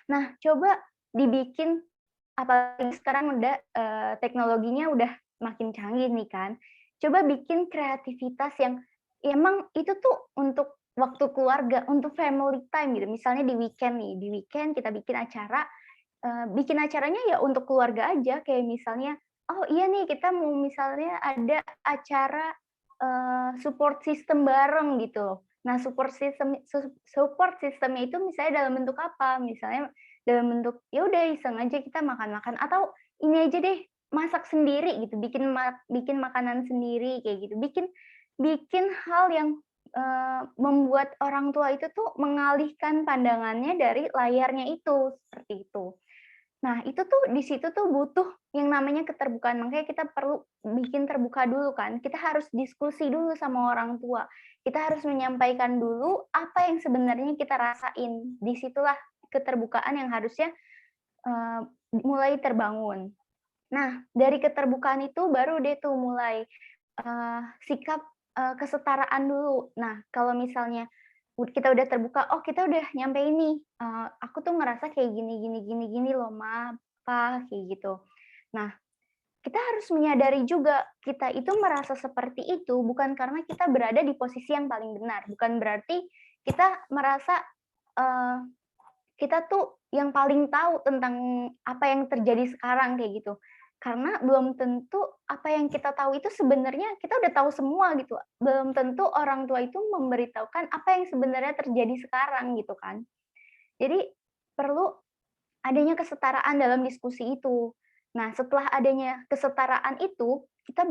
Nah, coba dibikin, apalagi sekarang udah teknologinya udah makin canggih nih kan. Coba bikin kreativitas yang emang itu tuh untuk waktu keluarga untuk family time gitu. Misalnya di weekend nih, di weekend kita bikin acara, bikin acaranya ya untuk keluarga aja, kayak misalnya, oh iya nih kita mau misalnya ada acara support system bareng gitu loh. Nah, support systemnya itu misalnya dalam bentuk apa? Misalnya dalam bentuk ya udah iseng aja kita makan-makan, atau ini aja deh masak sendiri gitu, bikin makanan sendiri kayak gitu. Bikin hal yang membuat orang tua itu tuh mengalihkan pandangannya dari layarnya itu, seperti itu. Nah, itu tuh di situ tuh butuh yang namanya keterbukaan. Makanya kita perlu bikin terbuka dulu kan. Kita harus diskusi dulu sama orang tua. Kita harus menyampaikan dulu apa yang sebenarnya kita rasain. Disitulah keterbukaan yang harusnya mulai terbangun. Nah, dari keterbukaan itu baru deh tuh mulai sikap kesetaraan dulu. Nah, kalau misalnya kita udah terbuka, oh kita udah nyampe ini, aku tuh ngerasa kayak gini loh Ma, Pa, kayak gitu. Nah, kita harus menyadari juga kita itu merasa seperti itu bukan karena kita berada di posisi yang paling benar, bukan berarti kita merasa kita tuh yang paling tahu tentang apa yang terjadi sekarang kayak gitu. Karena belum tentu apa yang kita tahu itu sebenarnya kita udah tahu semua gitu. Belum tentu orang tua itu memberitahukan apa yang sebenarnya terjadi sekarang gitu kan. Jadi perlu adanya kesetaraan dalam diskusi itu. Nah, setelah adanya kesetaraan itu, kita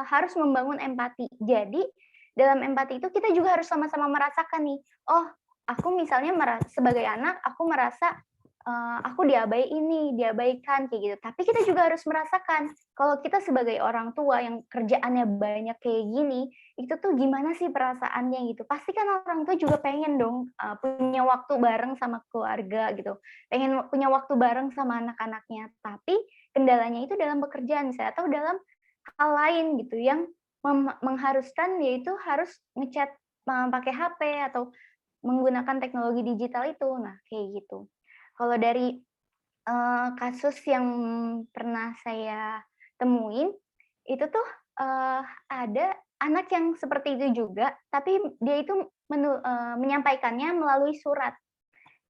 harus membangun empati. Jadi dalam empati itu kita juga harus sama-sama merasakan nih, oh aku misalnya sebagai anak, aku merasa aku diabaikan kayak gitu. Tapi kita juga harus merasakan kalau kita sebagai orang tua yang kerjaannya banyak kayak gini, itu tuh gimana sih perasaannya gitu. Pasti kan orang tua juga pengen dong punya waktu bareng sama keluarga gitu. Pengen punya waktu bareng sama anak-anaknya. Tapi kendalanya itu dalam pekerjaan misalnya atau dalam hal lain gitu yang mengharuskan yaitu harus ngechat pakai HP atau menggunakan teknologi digital itu. Nah, kayak gitu. Kalau dari kasus yang pernah saya temuin, itu tuh ada anak yang seperti itu juga, tapi dia itu menyampaikannya melalui surat.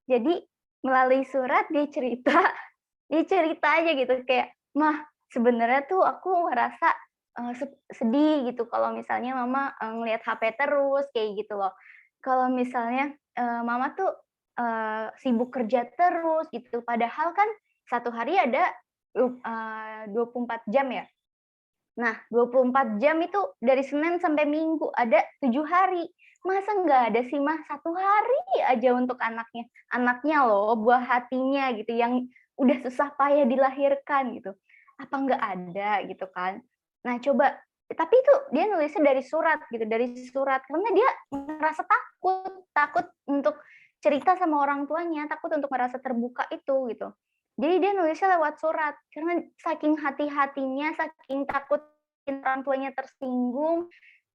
Jadi melalui surat dia cerita aja gitu kayak, "Mah, sebenarnya tuh aku ngerasa sedih gitu kalau misalnya Mama ngelihat HP terus," kayak gitu loh. Kalau misalnya Mama tuh sibuk kerja terus gitu, padahal kan satu hari ada 24 jam ya. Nah, 24 jam itu dari Senin sampai Minggu, ada 7 hari. Masa nggak ada sih, Mah, 1 hari aja untuk anaknya. Anaknya loh, buah hatinya gitu, yang udah susah payah dilahirkan gitu. Apa nggak ada gitu kan. Nah, coba, tapi itu dia nulisnya dari surat gitu, karena dia merasa takut untuk cerita sama orang tuanya, takut untuk merasa terbuka itu gitu. Jadi dia nulisnya lewat surat karena saking hati-hatinya, saking takut orang tuanya tersinggung,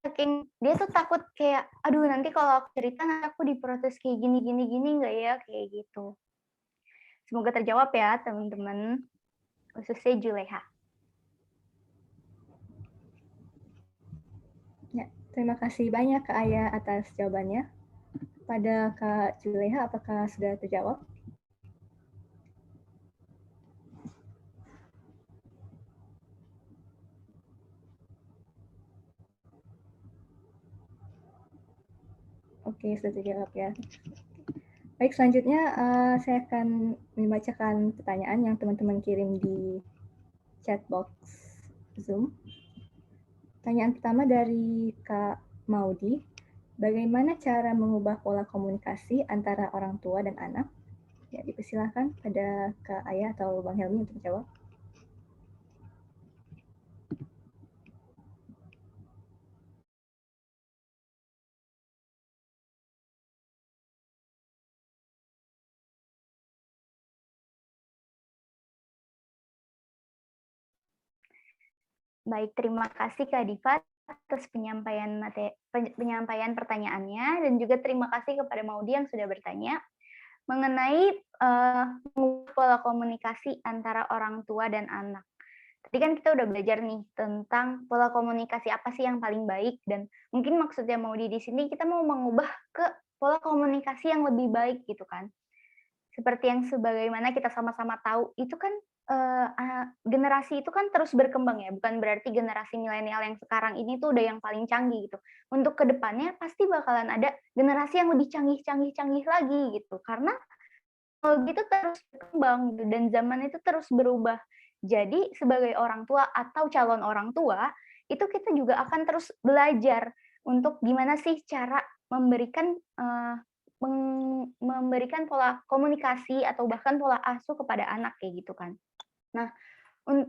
saking dia tuh takut kayak, aduh nanti kalau aku cerita nanti aku diprotes kayak gini nggak ya, kayak gitu. Semoga terjawab ya teman-teman, khususnya Juleha. Ya, terima kasih banyak Kak Aya atas jawabannya. Pada Kak Juleha, apakah sudah terjawab? Oke, sudah terjawab ya. Baik, selanjutnya saya akan membacakan pertanyaan yang teman-teman kirim di chat box Zoom. Pertanyaan pertama dari Kak Maudi. Bagaimana cara mengubah pola komunikasi antara orang tua dan anak? Ya, dipersilakan pada Kak Aya atau Bang Helmi untuk menjawab. Baik, terima kasih Kak Diva atas penyampaian pertanyaannya, dan juga terima kasih kepada Maudi yang sudah bertanya mengenai pola komunikasi antara orang tua dan anak. Tadi kan kita udah belajar nih tentang pola komunikasi apa sih yang paling baik, dan mungkin maksudnya mau di sini kita mau mengubah ke pola komunikasi yang lebih baik gitu kan. Seperti yang sebagaimana kita sama-sama tahu, itu kan generasi itu kan terus berkembang ya, bukan berarti generasi milenial yang sekarang ini tuh udah yang paling canggih gitu. Untuk kedepannya pasti bakalan ada generasi yang lebih canggih lagi gitu, karena teknologi itu terus berkembang gitu, dan zaman itu terus berubah. Jadi sebagai orang tua atau calon orang tua, itu kita juga akan terus belajar untuk gimana sih cara memberikan memberikan pola komunikasi atau bahkan pola asuh kepada anak kayak gitu kan. Nah,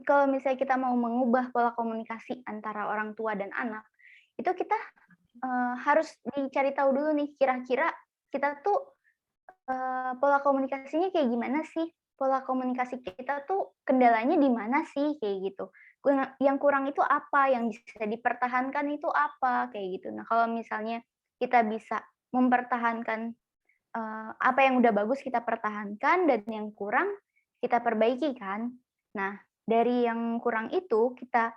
kalau misalnya kita mau mengubah pola komunikasi antara orang tua dan anak, itu kita harus dicari tahu dulu nih kira-kira kita tuh pola komunikasinya kayak gimana sih? Pola komunikasi kita tuh kendalanya di mana sih? Kayak gitu. Yang kurang itu apa? Yang bisa dipertahankan itu apa? Kayak gitu. Nah, kalau misalnya kita bisa mempertahankan apa yang udah bagus kita pertahankan, dan yang kurang kita perbaiki kan. Nah, dari yang kurang itu kita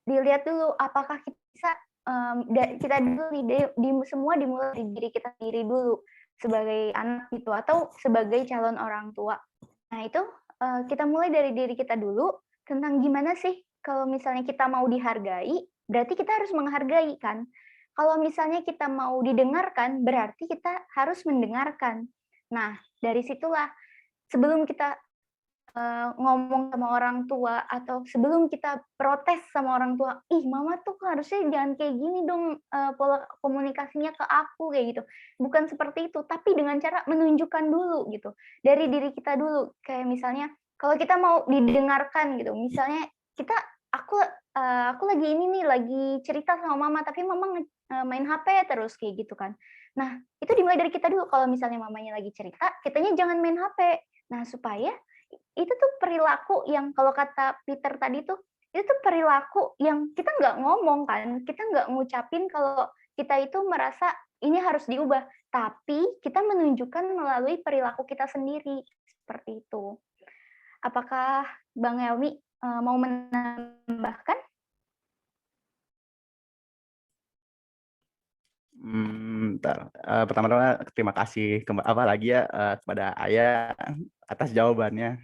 dilihat dulu apakah kita bisa kita dulu nih semua dimulai dari diri kita sendiri dulu sebagai anak gitu atau sebagai calon orang tua. Nah, itu kita mulai dari diri kita dulu tentang gimana sih kalau misalnya kita mau dihargai, berarti kita harus menghargai kan. Kalau misalnya kita mau didengarkan, berarti kita harus mendengarkan. Nah, dari situlah sebelum kita ngomong sama orang tua atau sebelum kita protes sama orang tua, "Ih, mama tuh harusnya jangan kayak gini dong, pola komunikasinya ke aku," kayak gitu. Bukan seperti itu, tapi dengan cara menunjukkan dulu gitu, dari diri kita dulu. Kayak misalnya kalau kita mau didengarkan gitu, misalnya aku lagi ini nih, lagi cerita sama mama, tapi mama main HP terus, kayak gitu kan. Nah, itu dimulai dari kita dulu, kalau misalnya mamanya lagi cerita, kitanya jangan main HP. Nah, supaya itu tuh perilaku yang kalau kata Peter tadi tuh, itu tuh perilaku yang kita nggak ngomong kan, kita nggak ngucapin kalau kita itu merasa ini harus diubah, tapi kita menunjukkan melalui perilaku kita sendiri, seperti itu. Apakah Bang Helmi mau menambahkan? Bentar. Pertama-tama terima kasih lagi ya kepada Ayah atas jawabannya.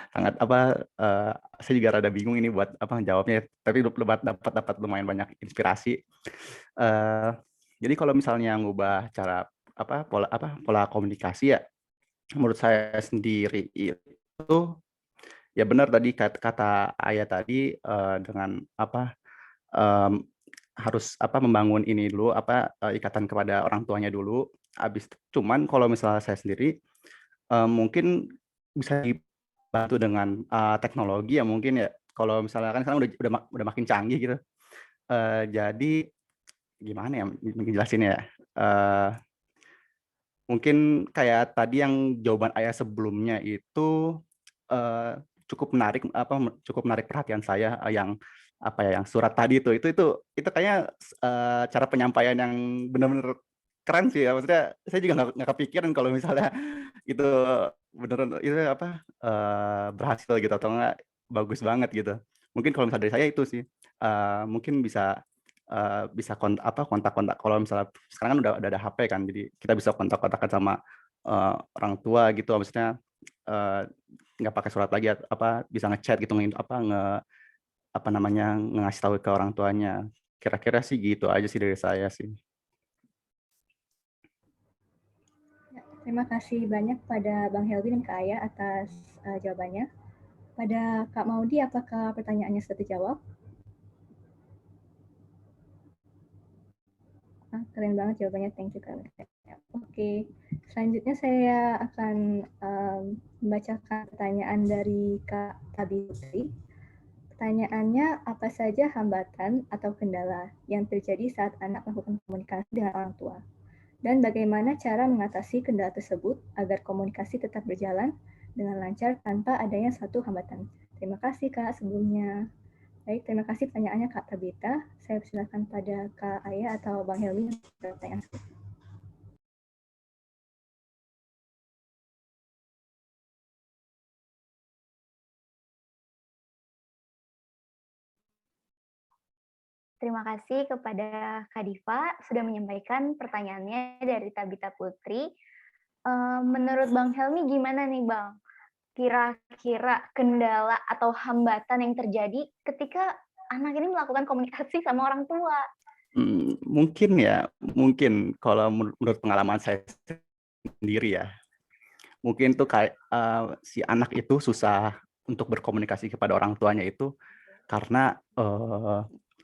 Sangat saya juga rada bingung ini buat jawabnya, tapi dapat lumayan banyak inspirasi. Jadi kalau misalnya ngubah cara pola komunikasi ya, menurut saya sendiri itu ya benar tadi kata Ayah tadi, dengan harus membangun ini dulu ikatan kepada orang tuanya dulu. Cuman kalau misalnya saya sendiri mungkin bisa dibantu dengan teknologi ya mungkin ya. Kalau misalnya kan sekarang udah makin canggih gitu. Jadi gimana ya menjelasinnya ya? Mungkin kayak tadi yang jawaban Ayah sebelumnya itu cukup menarik perhatian saya, yang yang surat tadi itu kayaknya cara penyampaian yang benar-benar keren sih ya. Maksudnya saya juga nggak kepikiran kalau misalnya itu beneran itu berhasil gitu atau enggak bagus banget gitu. Mungkin kalau misalnya dari saya itu sih mungkin bisa kontak-kontak kalau misalnya sekarang kan udah ada HP kan, jadi kita bisa kontak-kontakan sama orang tua gitu, maksudnya nggak pakai surat lagi, bisa ngechat gitu, ngasih tahu ke orang tuanya. Kira-kira sih gitu aja sih dari saya sih. Terima kasih banyak pada Bang Helvi dan Kak Aya atas jawabannya. Pada Kak Maudi, apakah pertanyaannya sudah terjawab? Keren banget jawabannya, thank you Kak. Oke, selanjutnya saya akan membacakan pertanyaan dari Kak Tabitri. Pertanyaannya, apa saja hambatan atau kendala yang terjadi saat anak melakukan komunikasi dengan orang tua? Dan bagaimana cara mengatasi kendala tersebut agar komunikasi tetap berjalan dengan lancar tanpa adanya satu hambatan? Terima kasih Kak sebelumnya. Baik, terima kasih pertanyaannya Kak Tabita. Saya persilakan pada Kak Aya atau Bang Helmi untuk pertanyaan. Terima kasih kepada Kak Diva sudah menyampaikan pertanyaannya dari Tabita Putri. Menurut Bang Helmi gimana nih Bang? Kira-kira kendala atau hambatan yang terjadi ketika anak ini melakukan komunikasi sama orang tua? Mungkin kalau menurut pengalaman saya sendiri ya, mungkin tuh kayak si anak itu susah untuk berkomunikasi kepada orang tuanya itu karena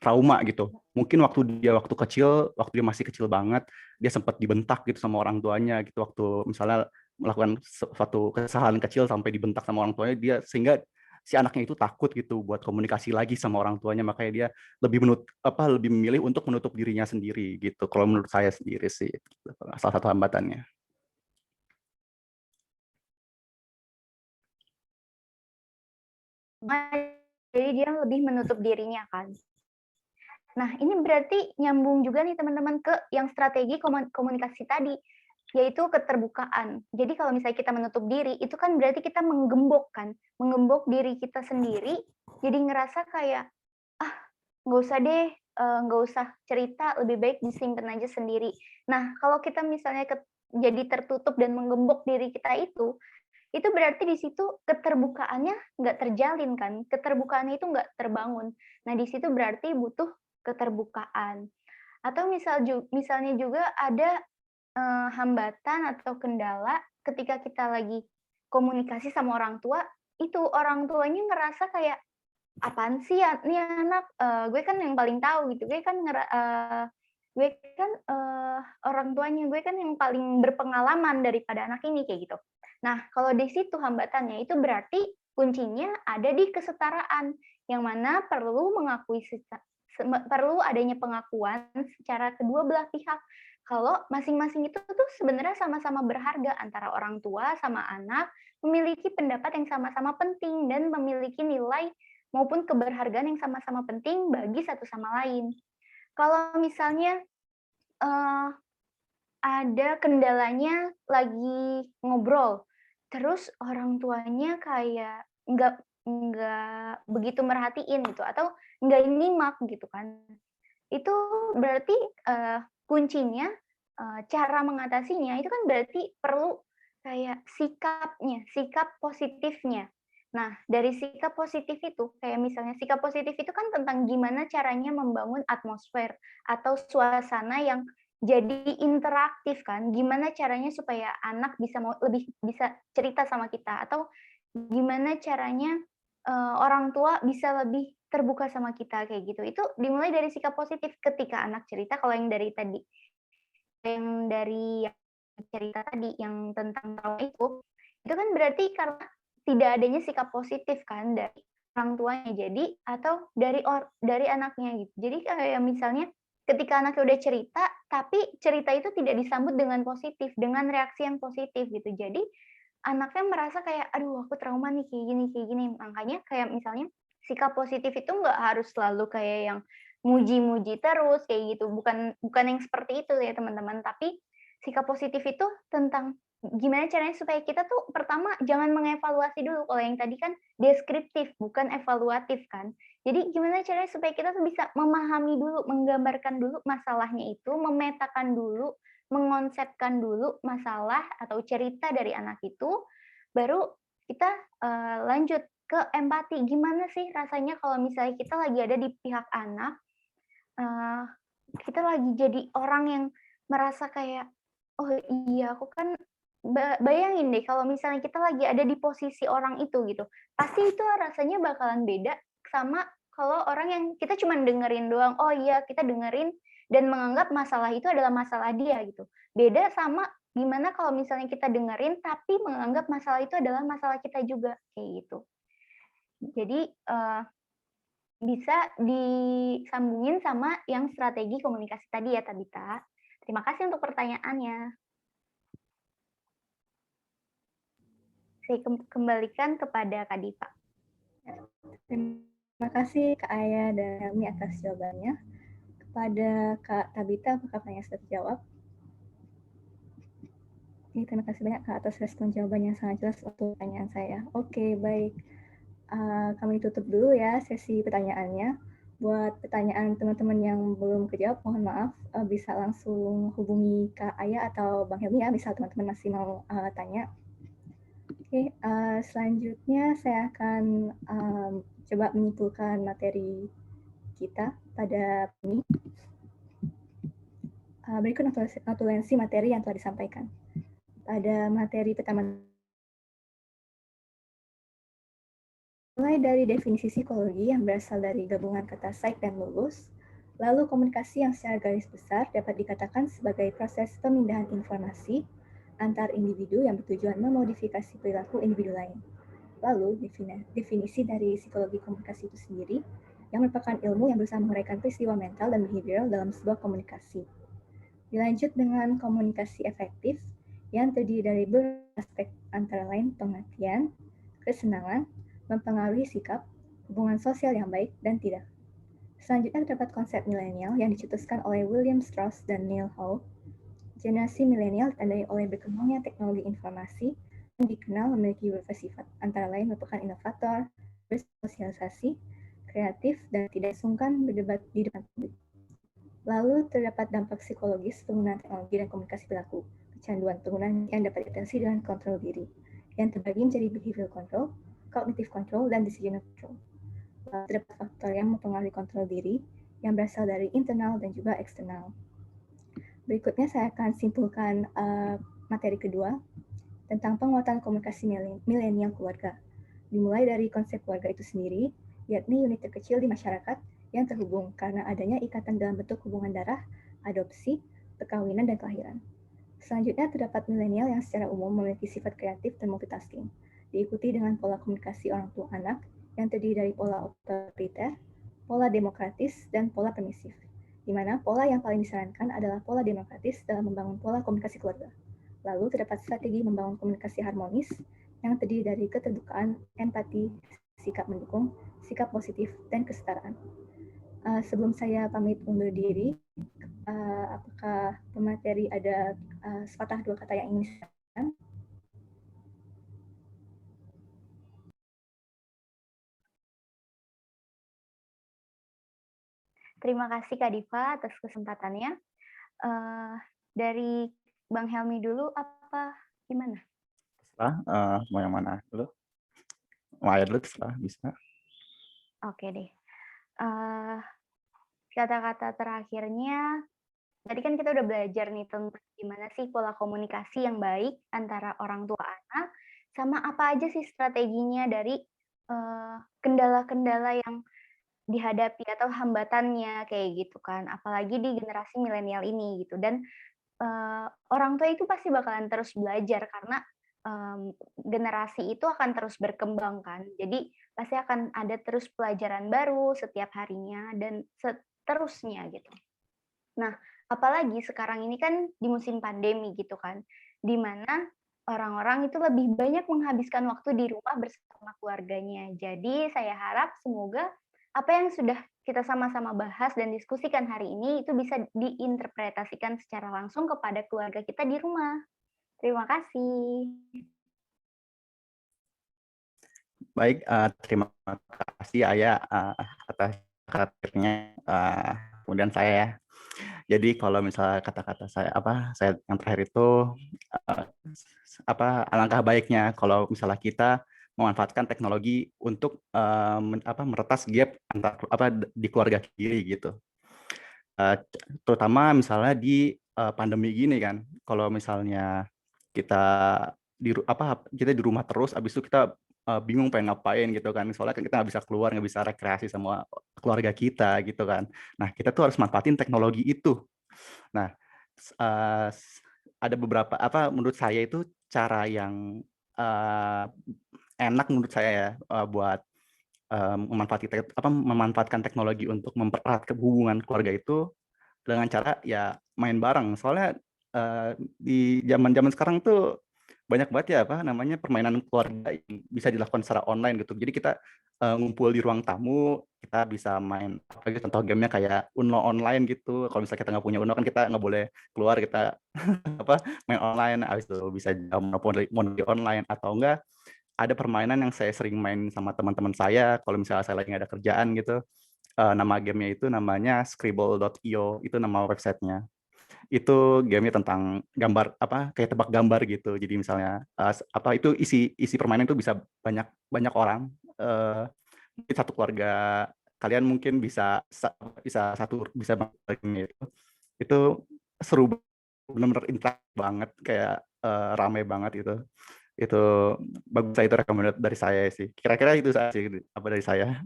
trauma gitu. Mungkin waktu dia masih kecil banget, dia sempat dibentak gitu sama orang tuanya gitu, waktu misalnya melakukan suatu kesalahan kecil sampai dibentak sama orang tuanya, dia sehingga si anaknya itu takut gitu buat komunikasi lagi sama orang tuanya, makanya dia lebih memilih untuk menutup dirinya sendiri gitu. Kalau menurut saya sendiri sih salah satu hambatannya. Jadi dia lebih menutup dirinya kan. Nah, ini berarti nyambung juga nih teman-teman ke yang strategi komunikasi tadi, yaitu keterbukaan. Jadi kalau misalnya kita menutup diri, itu kan berarti kita menggembok kan, menggembok diri kita sendiri, jadi ngerasa kayak, nggak usah deh, nggak usah cerita, lebih baik disimpan aja sendiri. Nah, kalau kita misalnya jadi tertutup dan menggembok diri kita itu berarti di situ keterbukaannya nggak terjalin kan, keterbukaannya itu nggak terbangun. Nah, di situ berarti butuh keterbukaan. Atau misalnya juga ada hambatan atau kendala ketika kita lagi komunikasi sama orang tua, itu orang tuanya ngerasa kayak, apaan sih ya, nih anak, gue kan yang paling tahu gitu, gue kan orang tuanya, gue kan yang paling berpengalaman daripada anak ini, kayak gitu. Nah, kalau di situ hambatannya, itu berarti kuncinya ada di kesetaraan, yang mana perlu adanya pengakuan secara kedua belah pihak. Kalau masing-masing itu tuh sebenarnya sama-sama berharga, antara orang tua sama anak memiliki pendapat yang sama-sama penting dan memiliki nilai maupun keberhargaan yang sama-sama penting bagi satu sama lain. Kalau misalnya ada kendalanya lagi ngobrol, terus orang tuanya kayak nggak begitu merhatiin gitu, atau nggak nyimak gitu kan. Itu berarti kuncinya, cara mengatasinya itu kan berarti perlu kayak sikap positifnya. Nah, dari sikap positif itu, kayak misalnya sikap positif itu kan tentang gimana caranya membangun atmosfer atau suasana yang jadi interaktif kan, gimana caranya supaya anak lebih bisa cerita sama kita, atau gimana caranya orang tua bisa lebih terbuka sama kita, kayak gitu. Itu dimulai dari sikap positif ketika anak cerita. Kalau yang dari cerita tadi yang tentang trauma itu kan berarti karena tidak adanya sikap positif kan dari orang tuanya, jadi atau dari anaknya gitu. Jadi kayak misalnya ketika anaknya udah cerita, tapi cerita itu tidak disambut dengan positif, dengan reaksi yang positif gitu. Jadi anaknya merasa kayak, aduh aku trauma nih kayak gini. Makanya kayak misalnya sikap positif itu nggak harus selalu kayak yang muji-muji terus kayak gitu. Bukan yang seperti itu ya teman-teman. Tapi sikap positif itu tentang gimana caranya supaya kita tuh pertama jangan mengevaluasi dulu. Kalau yang tadi kan deskriptif, bukan evaluatif kan. Jadi gimana caranya supaya kita tuh bisa memahami dulu, menggambarkan dulu masalahnya itu, memetakan dulu, mengonsepkan dulu masalah atau cerita dari anak itu, baru kita lanjut ke empati. Gimana sih rasanya kalau misalnya kita lagi ada di pihak anak, kita lagi jadi orang yang merasa kayak, oh iya aku kan, bayangin deh kalau misalnya kita lagi ada di posisi orang itu gitu, pasti itu rasanya bakalan beda sama kalau orang yang kita cuma dengerin doang. Oh iya, kita dengerin dan menganggap masalah itu adalah masalah dia gitu. Beda sama gimana kalau misalnya kita dengerin tapi menganggap masalah itu adalah masalah kita juga, kayak gitu. Jadi bisa disambungin sama yang strategi komunikasi tadi ya, Tabita. Terima kasih untuk pertanyaannya. Saya kembalikan kepada Kak Diva. Terima kasih Kak Aya dan Helmi atas jawabannya. Kepada Kak Tabita, apakah pertanyaan sudah terjawab? Terima kasih banyak Kak atas respon jawaban yang sangat jelas untuk pertanyaan saya. Oke, baik. Kami tutup dulu ya sesi pertanyaannya. Buat pertanyaan teman-teman yang belum kejawab, mohon maaf, bisa langsung hubungi Kak Aya atau Bang Helmi ya, misal teman-teman masih mau tanya. Oke, selanjutnya saya akan coba menyimpulkan materi kita pada ini. Berikut notulensi materi yang telah disampaikan. Pada materi pertama, mulai dari definisi psikologi yang berasal dari gabungan kata psych dan logos, lalu komunikasi yang secara garis besar dapat dikatakan sebagai proses pemindahan informasi antar individu yang bertujuan memodifikasi perilaku individu lain. Lalu, definisi dari psikologi komunikasi itu sendiri yang merupakan ilmu yang berusaha menguraikan peristiwa mental dan behavioral dalam sebuah komunikasi. Dilanjut dengan komunikasi efektif yang terdiri dari beberapa aspek antara lain pengertian, kesenangan, mempengaruhi sikap, hubungan sosial yang baik dan tidak. Selanjutnya terdapat konsep milenial yang dicetuskan oleh William Strauss dan Neil Howe. Generasi milenial ditandai oleh berkembangnya teknologi informasi yang dikenal memiliki beberapa sifat, antara lain merupakan inovator, bersosialisasi, kreatif, dan tidak sungkan berdebat di depan publik. Lalu terdapat dampak psikologis penggunaan teknologi dan komunikasi perilaku, kecanduan penggunaan yang dapat diatasi dengan kontrol diri, yang terbagi menjadi behavioral control, cognitive control, dan decision control. Lalu terdapat faktor yang mempengaruhi kontrol diri, yang berasal dari internal dan juga eksternal. Berikutnya saya akan simpulkan materi kedua tentang penguatan komunikasi milenial keluarga. Dimulai dari konsep keluarga itu sendiri, yakni unit terkecil di masyarakat yang terhubung karena adanya ikatan dalam bentuk hubungan darah, adopsi, perkawinan, dan kelahiran. Selanjutnya terdapat milenial yang secara umum memiliki sifat kreatif dan multitasking, diikuti dengan pola komunikasi orang tua anak yang terdiri dari pola otoriter, pola demokratis, dan pola permisif, di mana pola yang paling disarankan adalah pola demokratis dalam membangun pola komunikasi keluarga. Lalu terdapat strategi membangun komunikasi harmonis yang terdiri dari keterbukaan, empati, sikap mendukung, sikap positif, dan kesetaraan. Sebelum saya pamit undur diri, apakah pemateri ada sepatah dua kata yang ingin disampaikan? Terima kasih Kak Diva atas kesempatannya. Dari Bang Helmi dulu apa gimana? Mau yang mana dulu? Mau Ayah dulu terserah, bisa. Oke deh. Kata-kata terakhirnya, tadi kan kita udah belajar nih tentang gimana sih pola komunikasi yang baik antara orang tua anak, sama apa aja sih strateginya dari kendala-kendala yang dihadapi atau hambatannya kayak gitu kan, apalagi di generasi milenial ini gitu. Dan orang tua itu pasti bakalan terus belajar karena generasi itu akan terus berkembang kan. Jadi pasti akan ada terus pelajaran baru setiap harinya dan seterusnya gitu. Nah, apalagi sekarang ini kan di musim pandemi gitu kan, di mana orang-orang itu lebih banyak menghabiskan waktu di rumah bersama keluarganya. Jadi saya harap semoga apa yang sudah kita sama-sama bahas dan diskusikan hari ini itu bisa diinterpretasikan secara langsung kepada keluarga kita di rumah. Terima kasih. Baik, terima kasih Ayah atas karakternya. Kemudian saya ya. Jadi kalau misalnya kata-kata saya yang terakhir itu alangkah baiknya kalau misalnya kita memanfaatkan teknologi untuk meretas gap di keluarga kiri gitu. Terutama misalnya di pandemi gini kan, kalau misalnya kita di rumah terus, habis itu kita bingung pengen ngapain gitu kan, soalnya kan kita nggak bisa keluar, nggak bisa rekreasi sama keluarga kita gitu kan. Nah, kita tuh harus manfaatin teknologi itu. Nah, ada beberapa menurut saya itu cara yang enak menurut saya ya buat memanfaatkan teknologi untuk mempererat hubungan keluarga itu dengan cara ya main bareng. Soalnya di zaman-zaman sekarang tuh banyak banget ya permainan keluarga yang bisa dilakukan secara online gitu. Jadi kita ngumpul di ruang tamu, kita bisa main contoh gamenya kayak Uno online gitu. Kalau misalnya kita nggak punya Uno kan kita nggak boleh keluar, kita main online. Habis itu bisa monopoli online atau enggak ada permainan yang saya sering main sama teman-teman saya kalau misalnya saya lagi nggak ada kerjaan gitu. nama gamenya itu namanya Scribble.io, itu nama websitenya. Itu gamenya tentang gambar kayak tebak gambar gitu. Jadi misalnya itu isi permainan itu bisa banyak orang, mungkin satu keluarga kalian mungkin bisa gamenya itu seru, benar-benar interaktif banget, kayak ramai banget itu bagus. Saya itu rekomendasi dari saya sih, kira-kira itu sih apa dari saya.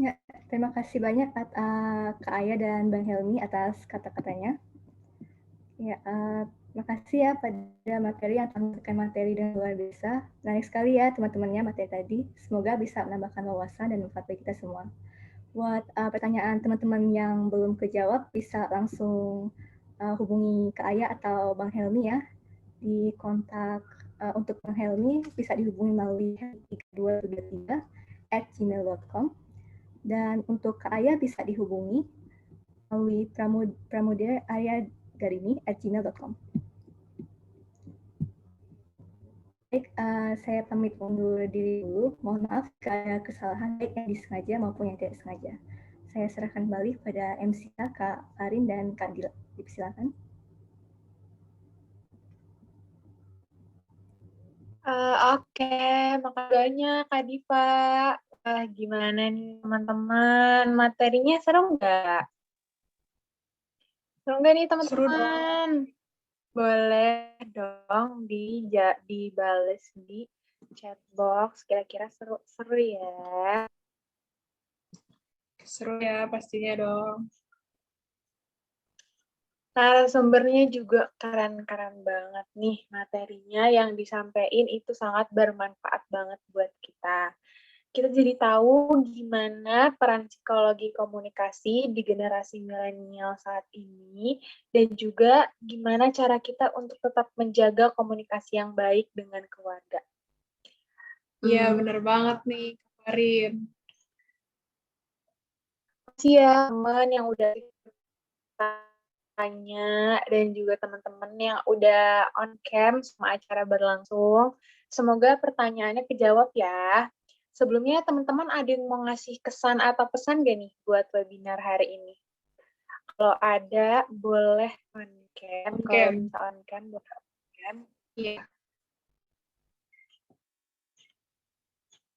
Ya, terima kasih banyak Kak Aya dan Bang Helmi atas kata-katanya. Ya, terima kasih ya pada materi yang telah materi dengan luar biasa. Menarik sekali ya teman-temannya materi tadi. Semoga bisa menambahkan wawasan dan manfaat bagi kita semua. Buat pertanyaan teman-teman yang belum kejawab, bisa langsung hubungi Kak Aya atau Bang Helmi ya. Di kontak untuk Bang Helmi bisa dihubungi melalui 3223@gmail.com. Dan untuk Kak Aya bisa dihubungi melalui pramudia@gmail.com. Baik, saya pamit undur diri dulu. Mohon maaf jika ada kesalahan baik yang disengaja maupun yang tidak sengaja. Saya serahkan kembali pada MC Kak Farin dan Kak Dila. Silakan. Oke, makasih banyak Kak Diva. Gimana nih teman-teman? Materinya seru nggak? Seru nggak nih teman-teman? Boleh dong dibales di chat box. Kira-kira seru ya? Seru ya pastinya dong. Narasumbernya juga keren-keren banget nih materinya yang disampaikan itu sangat bermanfaat banget buat kita. Kita jadi tahu gimana peran psikologi komunikasi di generasi milenial saat ini dan juga gimana cara kita untuk tetap menjaga komunikasi yang baik dengan keluarga. Iya, benar banget nih, Karin. Makasih ya teman yang udah tanya dan juga teman-teman yang udah on cam sama acara berlangsung. Semoga pertanyaannya kejawab ya. Sebelumnya teman-teman ada yang mau ngasih kesan atau pesan gak nih buat webinar hari ini? Kalau ada, boleh on cam. Kalau bisa on cam, boleh on cam. Iya.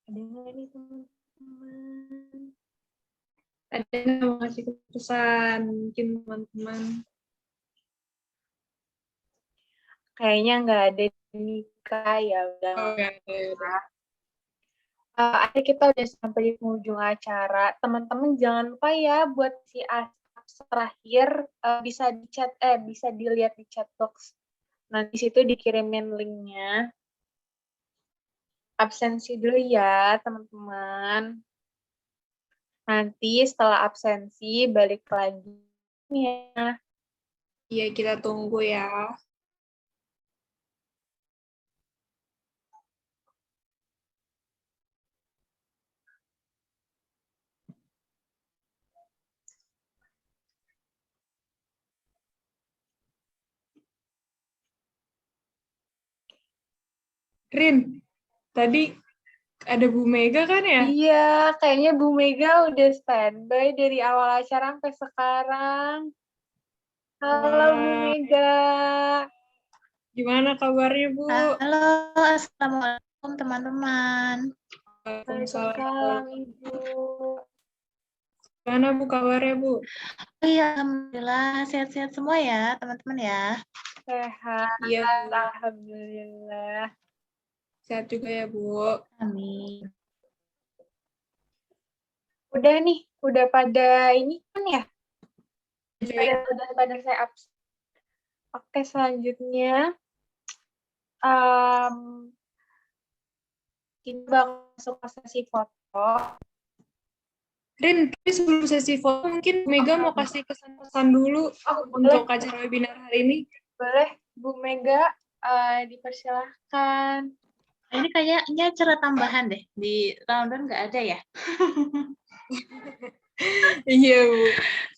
Ada nggak nih teman-teman? Ada yang mau ngasih pesan mungkin teman-teman? Kayaknya nggak ada nikah ya. Udah. Oh, ya, ya. Akhirnya kita udah sampai di penghujung acara. Teman-teman jangan lupa ya buat si terakhir bisa dilihat di chat box. Nanti situ dikirimin linknya. Absensi dulu ya teman-teman. Nanti setelah absensi balik lagi ya. Iya, kita tunggu ya. Rin, tadi ada Bu Mega kan ya? Iya, kayaknya Bu Mega udah standby dari awal acara sampai sekarang. Halo Bu Mega. Gimana kabarnya Bu? Halo, Assalamualaikum teman-teman. Waalaikumsalam Ibu. Gimana Bu kabarnya Bu? Iya, alhamdulillah sehat-sehat semua ya teman-teman ya. Sehat, Iya, alhamdulillah. Sehat juga ya Bu. Amin. Udah nih, udah pada ini kan ya? Udah pada saya absen. Oke, selanjutnya kita bakal masuk ke sesi foto. Rin, tapi sebelum sesi foto mungkin Mega mau kasih kesan-kesan dulu untuk acara webinar hari ini. Boleh, Bu Mega, dipersilahkan. Ini kayaknya acara tambahan deh, di London nggak ada ya? Iya, Bu.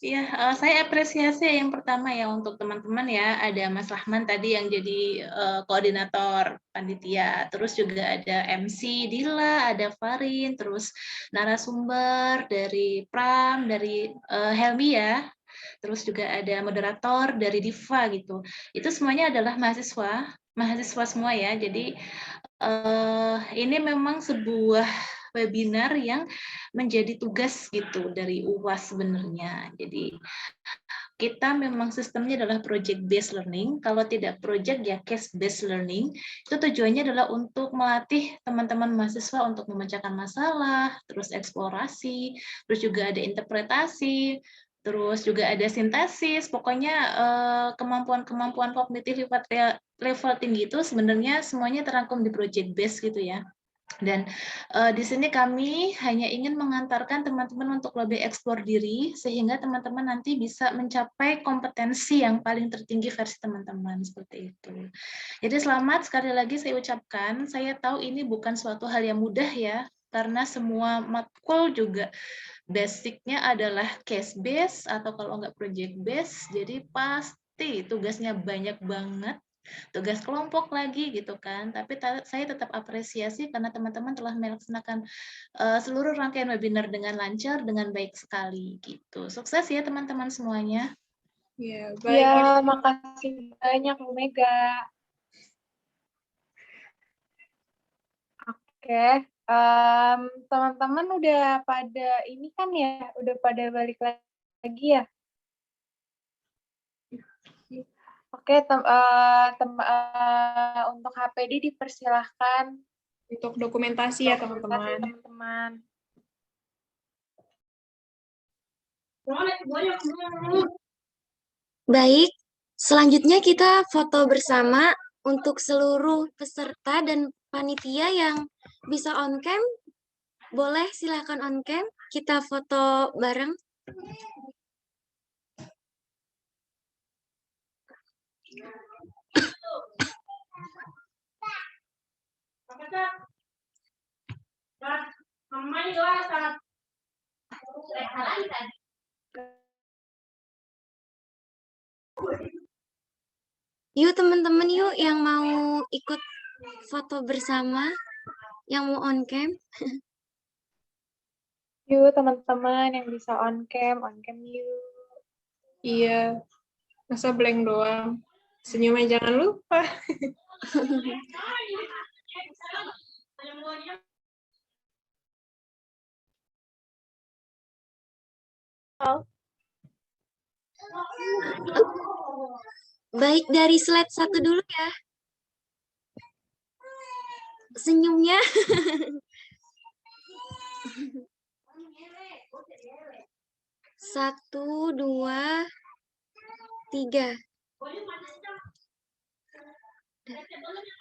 Ya, saya apresiasi yang pertama ya untuk teman-teman ya, ada Mas Rahman tadi yang jadi koordinator panitia, terus juga ada MC Dila, ada Farin, terus narasumber dari Pram, dari Helmi ya, terus juga ada moderator dari Diva gitu. Itu semuanya adalah mahasiswa semua ya. Jadi ini memang sebuah webinar yang menjadi tugas gitu dari UAS sebenarnya. Jadi kita memang sistemnya adalah project based learning. Kalau tidak project ya case based learning. Itu tujuannya adalah untuk melatih teman-teman mahasiswa untuk memecahkan masalah, terus eksplorasi, terus juga ada interpretasi, terus juga ada sintesis. Pokoknya kemampuan-kemampuan kognitif level tinggi itu sebenarnya semuanya terangkum di project based gitu ya. Dan di sini kami hanya ingin mengantarkan teman-teman untuk lebih eksplor diri, sehingga teman-teman nanti bisa mencapai kompetensi yang paling tertinggi versi teman-teman, seperti itu. Jadi selamat sekali lagi saya ucapkan, saya tahu ini bukan suatu hal yang mudah ya, karena semua matkul juga basicnya adalah case based atau kalau nggak project based, jadi pasti tugasnya banyak banget, tugas kelompok lagi gitu kan. Tapi saya tetap apresiasi karena teman-teman telah melaksanakan seluruh rangkaian webinar dengan lancar, dengan baik sekali gitu. Sukses ya teman-teman semuanya. Ya, baik. Ya, makasih banyak Bu Mega. Oke, teman-teman udah pada ini kan ya, udah pada balik lagi ya. Oke, untuk HPD dipersilahkan. Untuk dokumentasi ya, teman-teman. Baik, selanjutnya kita foto bersama untuk seluruh peserta dan panitia yang bisa on cam. Boleh silakan on cam, kita foto bareng. Yuk teman-teman yuk yang mau ikut foto bersama, yang mau on cam. Yuk teman-teman yang bisa on cam yuk. Iya, masa blank doang. Senyumnya jangan lupa. Baik, dari slide 1 dulu ya. Senyumnya. 1, 2, 3.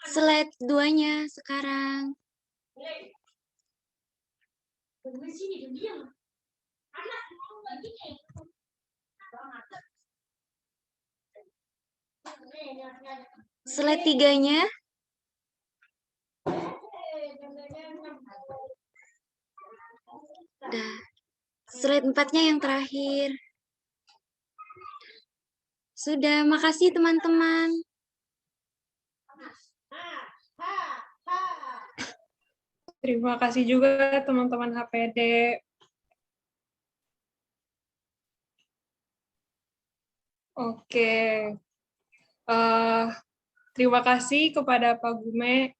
Slide 2-nya sekarang. Slide 3-nya. Udah. Slide 4-nya yang terakhir. Sudah, makasih teman-teman. Terima kasih juga teman-teman HPD. Oke. Terima kasih kepada Pak Gume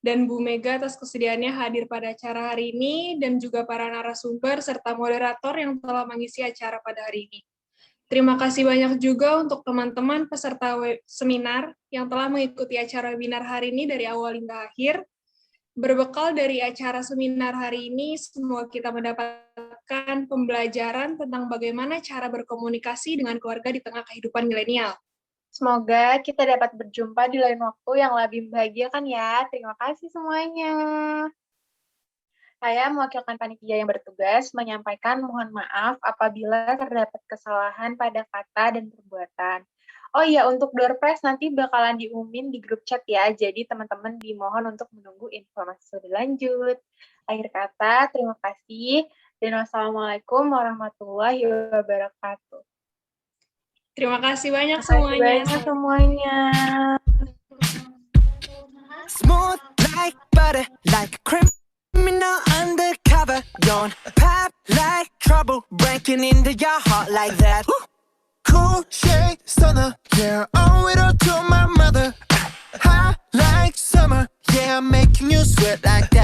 dan Bu Mega atas kesediaannya hadir pada acara hari ini, dan juga para narasumber serta moderator yang telah mengisi acara pada hari ini. Terima kasih banyak juga untuk teman-teman peserta seminar yang telah mengikuti acara webinar hari ini dari awal hingga akhir. Berbekal dari acara seminar hari ini, semoga kita mendapatkan pembelajaran tentang bagaimana cara berkomunikasi dengan keluarga di tengah kehidupan milenial. Semoga kita dapat berjumpa di lain waktu yang lebih membahagiakan ya. Terima kasih semuanya. Saya mewakilkan panitia yang bertugas menyampaikan mohon maaf apabila terdapat kesalahan pada kata dan perbuatan. Oh iya, untuk door prize nanti bakalan diumumin di grup chat ya, jadi teman-teman dimohon untuk menunggu informasi lebih lanjut. Akhir kata, terima kasih. Dan wassalamualaikum warahmatullahi wabarakatuh. Terima kasih banyak Terima kasih banyak semuanya. Smooth like butter, like a criminal undercover. Don't pop like trouble, breaking into your heart like that. Cool shade stunner, yeah, owe it all to my mother. Hot like summer, yeah, I'm making you sweat like that.